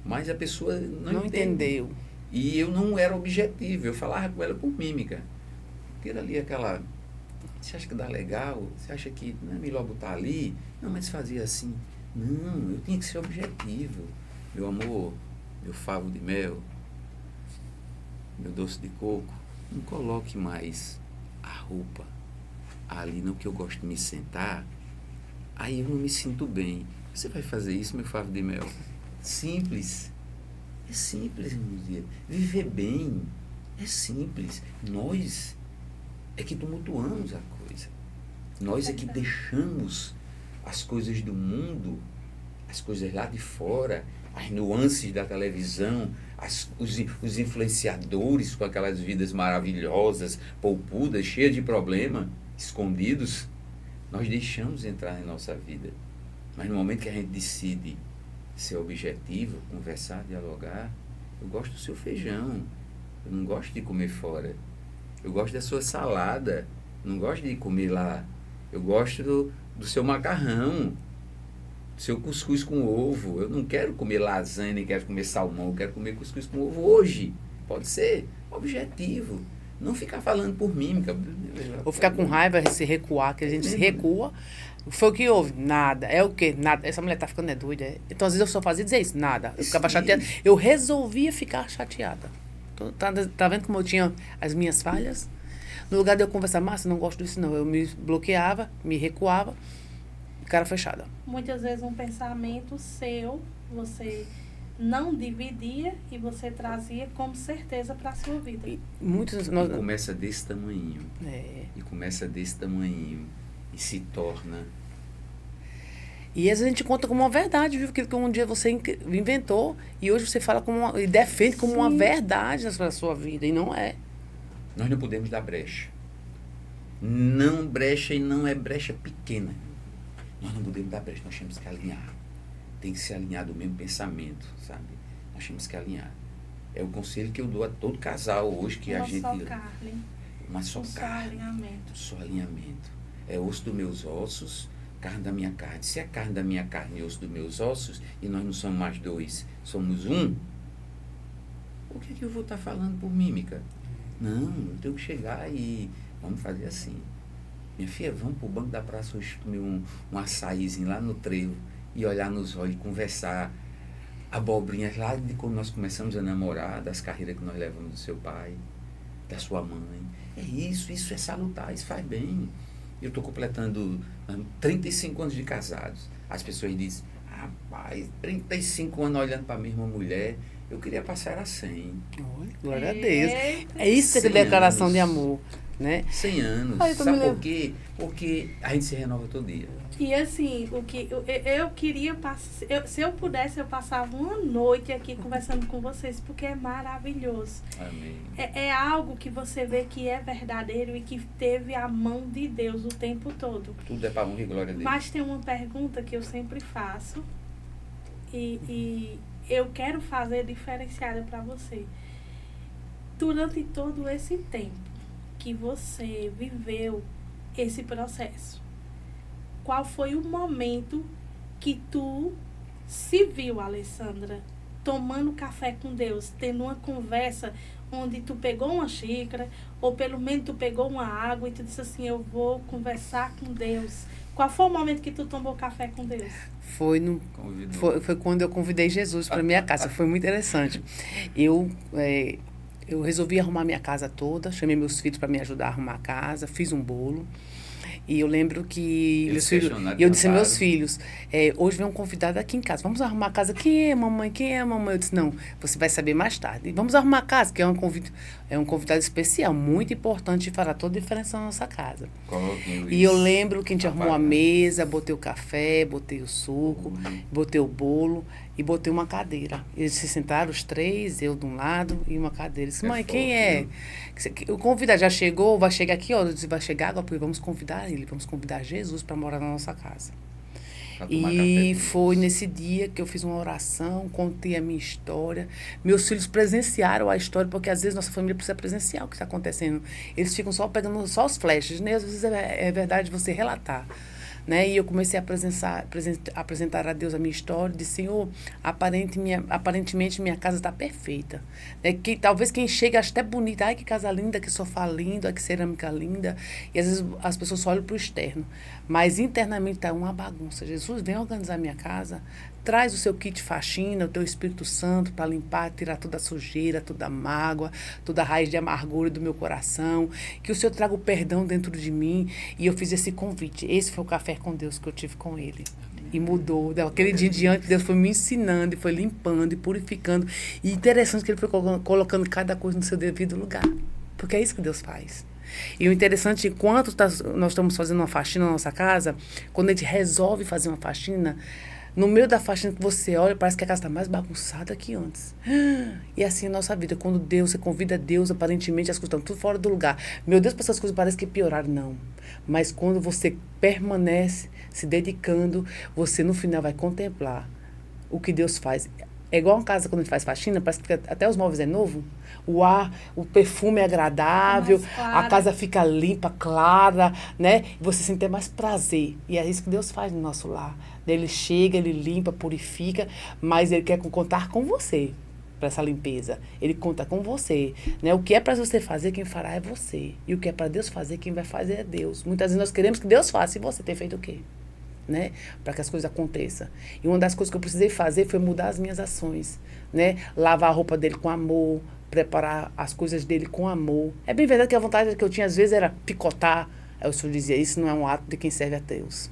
mas a pessoa não entendeu. E eu não era objetivo, eu falava com ela por mímica. Tira ali aquela... Você acha que dá legal? Você acha que não é melhor botar ali? Não, mas fazia assim. Não, eu tinha que ser objetivo. Meu amor, meu favo de mel, meu doce de coco, não coloque mais a roupa ali no que eu gosto de me sentar. Aí eu não me sinto bem. Você vai fazer isso, meu favo de mel? Simples. É simples, irmãos. Viver bem é simples. Nós é que tumultuamos a coisa. Nós é que deixamos as coisas do mundo, as coisas lá de fora, as nuances da televisão, os influenciadores com aquelas vidas maravilhosas, poupudas, cheias de problema, escondidos. Nós deixamos entrar em nossa vida. Mas no momento que a gente decide ser objetivo, conversar, dialogar, eu gosto do seu feijão, eu não gosto de comer fora. Eu gosto da sua salada, não gosto de comer lá. Eu gosto do seu macarrão, do seu cuscuz com ovo. Eu não quero comer lasanha, nem quero comer salmão, eu quero comer cuscuz com ovo hoje. Pode ser objetivo. Não ficar falando por mímica. Ou ficar com raiva, se recuar, que a gente se recua. Foi o que houve? Nada. É o quê? Nada. Essa mulher tá ficando doida. Então, às vezes, eu só fazia dizer isso. Nada. Eu ficava chateada. Eu resolvia ficar chateada. Tá vendo como eu tinha as minhas falhas? No lugar de eu conversar, Márcia, não gosto disso não. Eu me bloqueava, me recuava, cara fechada. Muitas vezes um pensamento seu, você não dividia e você trazia como certeza para a sua vida. E começa desse tamanho. E começa desse tamanho. E se torna... E às vezes a gente conta como uma verdade, viu? Aquilo que um dia você inventou e hoje você fala e defende como uma verdade na sua vida, e não é. Nós não podemos dar brecha. Não brecha, e não é brecha pequena. Nós não podemos dar brecha, nós temos que alinhar. Tem que ser alinhado o mesmo pensamento, sabe? Nós temos que alinhar. É o conselho que eu dou a todo casal hoje, que a gente... Só carne. Mas só carne. Só alinhamento. Só alinhamento. É osso dos meus ossos, carne da minha carne. Se é carne da minha carne e osso dos meus ossos, e nós não somos mais dois, somos um, o que é que eu vou estar falando por mímica? Não, eu tenho que chegar e vamos fazer assim. Minha filha, vamos pro banco da praça hoje comer um açaizinho lá no trevo e olhar nos olhos, conversar abobrinhas lá de quando nós começamos a namorar, das carreiras que nós levamos do seu pai, da sua mãe. É isso é salutar, isso faz bem. Eu estou completando 35 anos de casados. As pessoas dizem, rapaz, 35 anos olhando para a mesma mulher, eu queria passar a 100. Glória a Deus. É isso que é declaração de amor, né? 100 anos. Sabe por quê? Porque a gente se renova todo dia. E assim, o que eu queria passar, se eu pudesse, eu passava uma noite aqui conversando com vocês, porque é maravilhoso. Amém. É algo que você vê que é verdadeiro e que teve a mão de Deus o tempo todo. Tudo é para honra e glória a Deus. Mas tem uma pergunta que eu sempre faço e eu quero fazer diferenciada para você. Durante todo esse tempo, que você viveu esse processo? Qual foi o momento que tu se viu, Alessandra, tomando café com Deus, tendo uma conversa onde tu pegou uma xícara, ou pelo menos tu pegou uma água e tu disse assim, eu vou conversar com Deus. Qual foi o momento que tu tomou café com Deus? Foi quando eu convidei Jesus para minha casa. Foi muito interessante. Eu resolvi arrumar minha casa toda, chamei meus filhos para me ajudar a arrumar a casa, fiz um bolo. E eu lembro que eu disse a meus filhos, hoje vem um convidado aqui em casa, vamos arrumar a casa. Quem é mamãe? Quem é mamãe? Eu disse, não, você vai saber mais tarde. Vamos arrumar a casa, que é um convidado especial, muito importante, e fará toda a diferença na nossa casa. E eu lembro que a gente arrumou a mesa, botei o café, botei o suco, botei o bolo e botei uma cadeira. Eles se sentaram, os três, eu de um lado e uma cadeira. Eu disse, mãe, quem é? O convidado já chegou, vai chegar aqui, ó. Eu disse, vai chegar agora, porque vamos convidar ele, vamos convidar Jesus para morar na nossa casa. E foi nesse dia que eu fiz uma oração, contei a minha história. Meus filhos presenciaram a história, porque às vezes nossa família precisa presenciar o que está acontecendo. Eles ficam só pegando só os flashes, né? Às vezes é verdade você relatar. Né? E eu comecei a apresentar a Deus a minha história, disse, Senhor, aparentemente minha casa está perfeita. Né? Que, talvez quem chega ache até bonita, ai que casa linda, que sofá lindo, ai que cerâmica linda. E às vezes as pessoas só olham para o externo. Mas internamente está uma bagunça. Jesus, vem organizar minha casa, traz o seu kit faxina, o teu Espírito Santo para limpar, tirar toda a sujeira, toda a mágoa, toda a raiz de amargura do meu coração. Que o Senhor traga o perdão dentro de mim. E eu fiz esse convite. Esse foi o café com Deus que eu tive com ele. E mudou. Daquele dia em diante, Deus foi me ensinando, e foi limpando, e purificando. E interessante que ele foi colocando cada coisa no seu devido lugar. Porque é isso que Deus faz. E o interessante, enquanto nós estamos fazendo uma faxina na nossa casa, quando a gente resolve fazer uma faxina, no meio da faxina que você olha, parece que a casa está mais bagunçada que antes. E assim é a nossa vida. Quando você convida Deus, aparentemente as coisas estão tudo fora do lugar. Meu Deus, para essas coisas parece que pioraram. Não. Mas quando você permanece se dedicando, você no final vai contemplar o que Deus faz. É igual uma casa quando a gente faz faxina, parece que até os móveis é novo. O ar, o perfume é agradável, a casa fica limpa, clara, né? Você sente mais prazer. E é isso que Deus faz no nosso lar. Ele chega, ele limpa, purifica, mas ele quer contar com você para essa limpeza. Ele conta com você, né? O que é para você fazer, quem fará é você. E o que é para Deus fazer, quem vai fazer é Deus. Muitas vezes nós queremos que Deus faça, e você tem feito o quê? Né? Para que as coisas aconteçam. E uma das coisas que eu precisei fazer foi mudar as minhas ações, né? Lavar a roupa dele com amor, preparar as coisas dele com amor. É bem verdade que a vontade que eu tinha às vezes era picotar. Aí o senhor dizia, isso não é um ato de quem serve a Deus.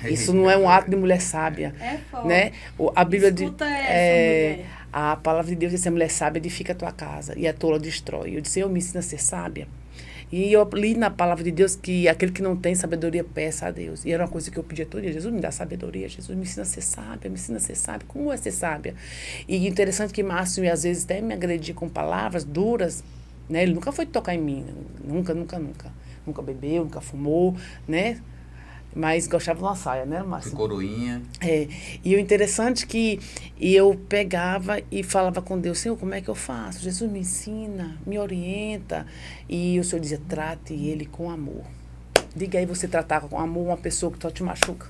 Isso não é um ato de mulher sábia. É forte. Né? A Bíblia a palavra de Deus diz, a mulher sábia edifica a tua casa e a tola destrói. Eu disse, eu me ensino a ser sábia. E eu li na palavra de Deus que aquele que não tem sabedoria peça a Deus. E era uma coisa que eu pedia todo dia. Jesus, me dá sabedoria. Jesus, me ensina a ser sábia. Me ensina a ser sábia. Como é ser sábia? E interessante que Márcio, às vezes, até me agredia com palavras duras. Né? Ele nunca foi tocar em mim. Nunca. Nunca bebeu, nunca fumou, né? Mas gostava de uma saia, né, Márcio? De coroinha. E o interessante que eu pegava e falava com Deus, Senhor, como é que eu faço? Jesus me ensina, me orienta. E o Senhor dizia, trate ele com amor. Diga aí você tratar com amor uma pessoa que só te machuca.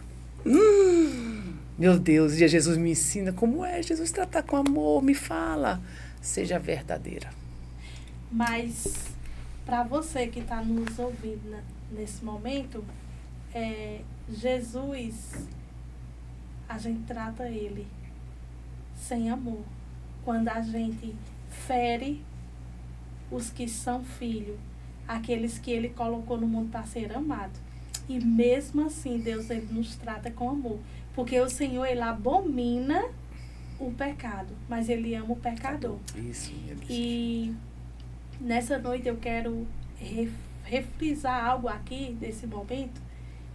Meu Deus, e Jesus me ensina como é Jesus tratar com amor, me fala. Seja verdadeira. Mas, para você que está nos ouvindo nesse momento, Jesus, a gente trata ele sem amor. Quando a gente fere os que são filhos, aqueles que ele colocou no mundo para ser amado. E mesmo assim, Deus ele nos trata com amor. Porque o Senhor, ele abomina o pecado, mas ele ama o pecador. Isso. E nessa noite eu quero refrisar algo aqui, nesse momento,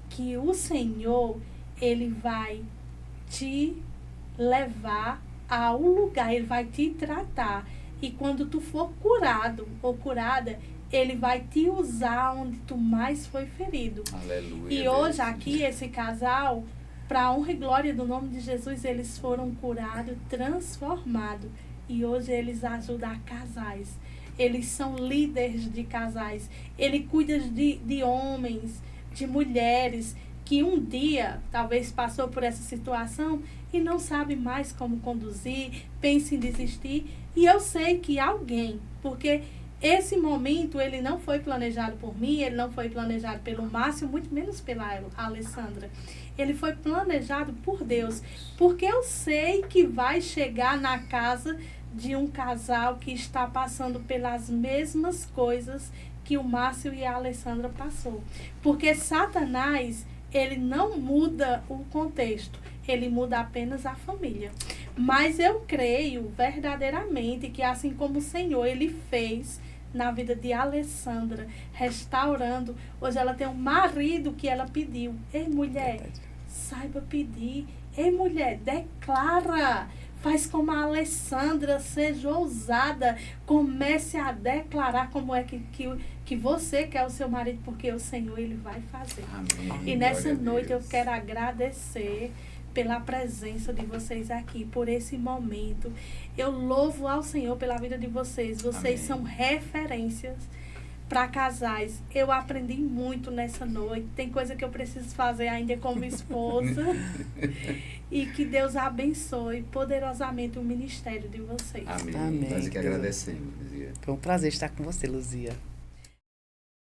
que o Senhor, ele vai te levar a um lugar, ele vai te tratar. E quando tu for curado ou curada, ele vai te usar onde tu mais foi ferido. Aleluia. E hoje aqui, esse casal, para a honra e glória do nome de Jesus, eles foram curados, transformados. E hoje eles ajudam casais. eles são líderes de casais. Ele cuida de homens, de mulheres, que um dia talvez passou por essa situação e não sabe mais como conduzir, pensa em desistir. E eu sei que alguém, porque esse momento ele não foi planejado por mim, ele não foi planejado pelo Márcio, muito menos pela Alessandra. Ele foi planejado por Deus, porque eu sei que vai chegar na casa de um casal que está passando pelas mesmas coisas que o Márcio e a Alessandra passou. Porque Satanás, ele não muda o contexto, ele muda apenas a família. Mas eu creio verdadeiramente que assim como o Senhor, ele fez na vida de Alessandra, restaurando, hoje ela tem um marido que ela pediu. Ei, mulher, saiba pedir. Ei, mulher, declara. Faz como a Alessandra, seja ousada, comece a declarar como é que você quer o seu marido, porque o Senhor, ele vai fazer. Amém. E nessa Glória a noite eu Deus. quero agradecer pela presença de vocês aqui, por esse momento. Eu louvo ao Senhor pela vida de vocês. Vocês Amém. são referências para casais. Eu aprendi muito nessa noite. Tem coisa que eu preciso fazer ainda como esposa. E que Deus abençoe poderosamente o ministério de vocês. Amém. Amém. Nós que agradecemos, Luzia. Foi um prazer estar com você, Luzia.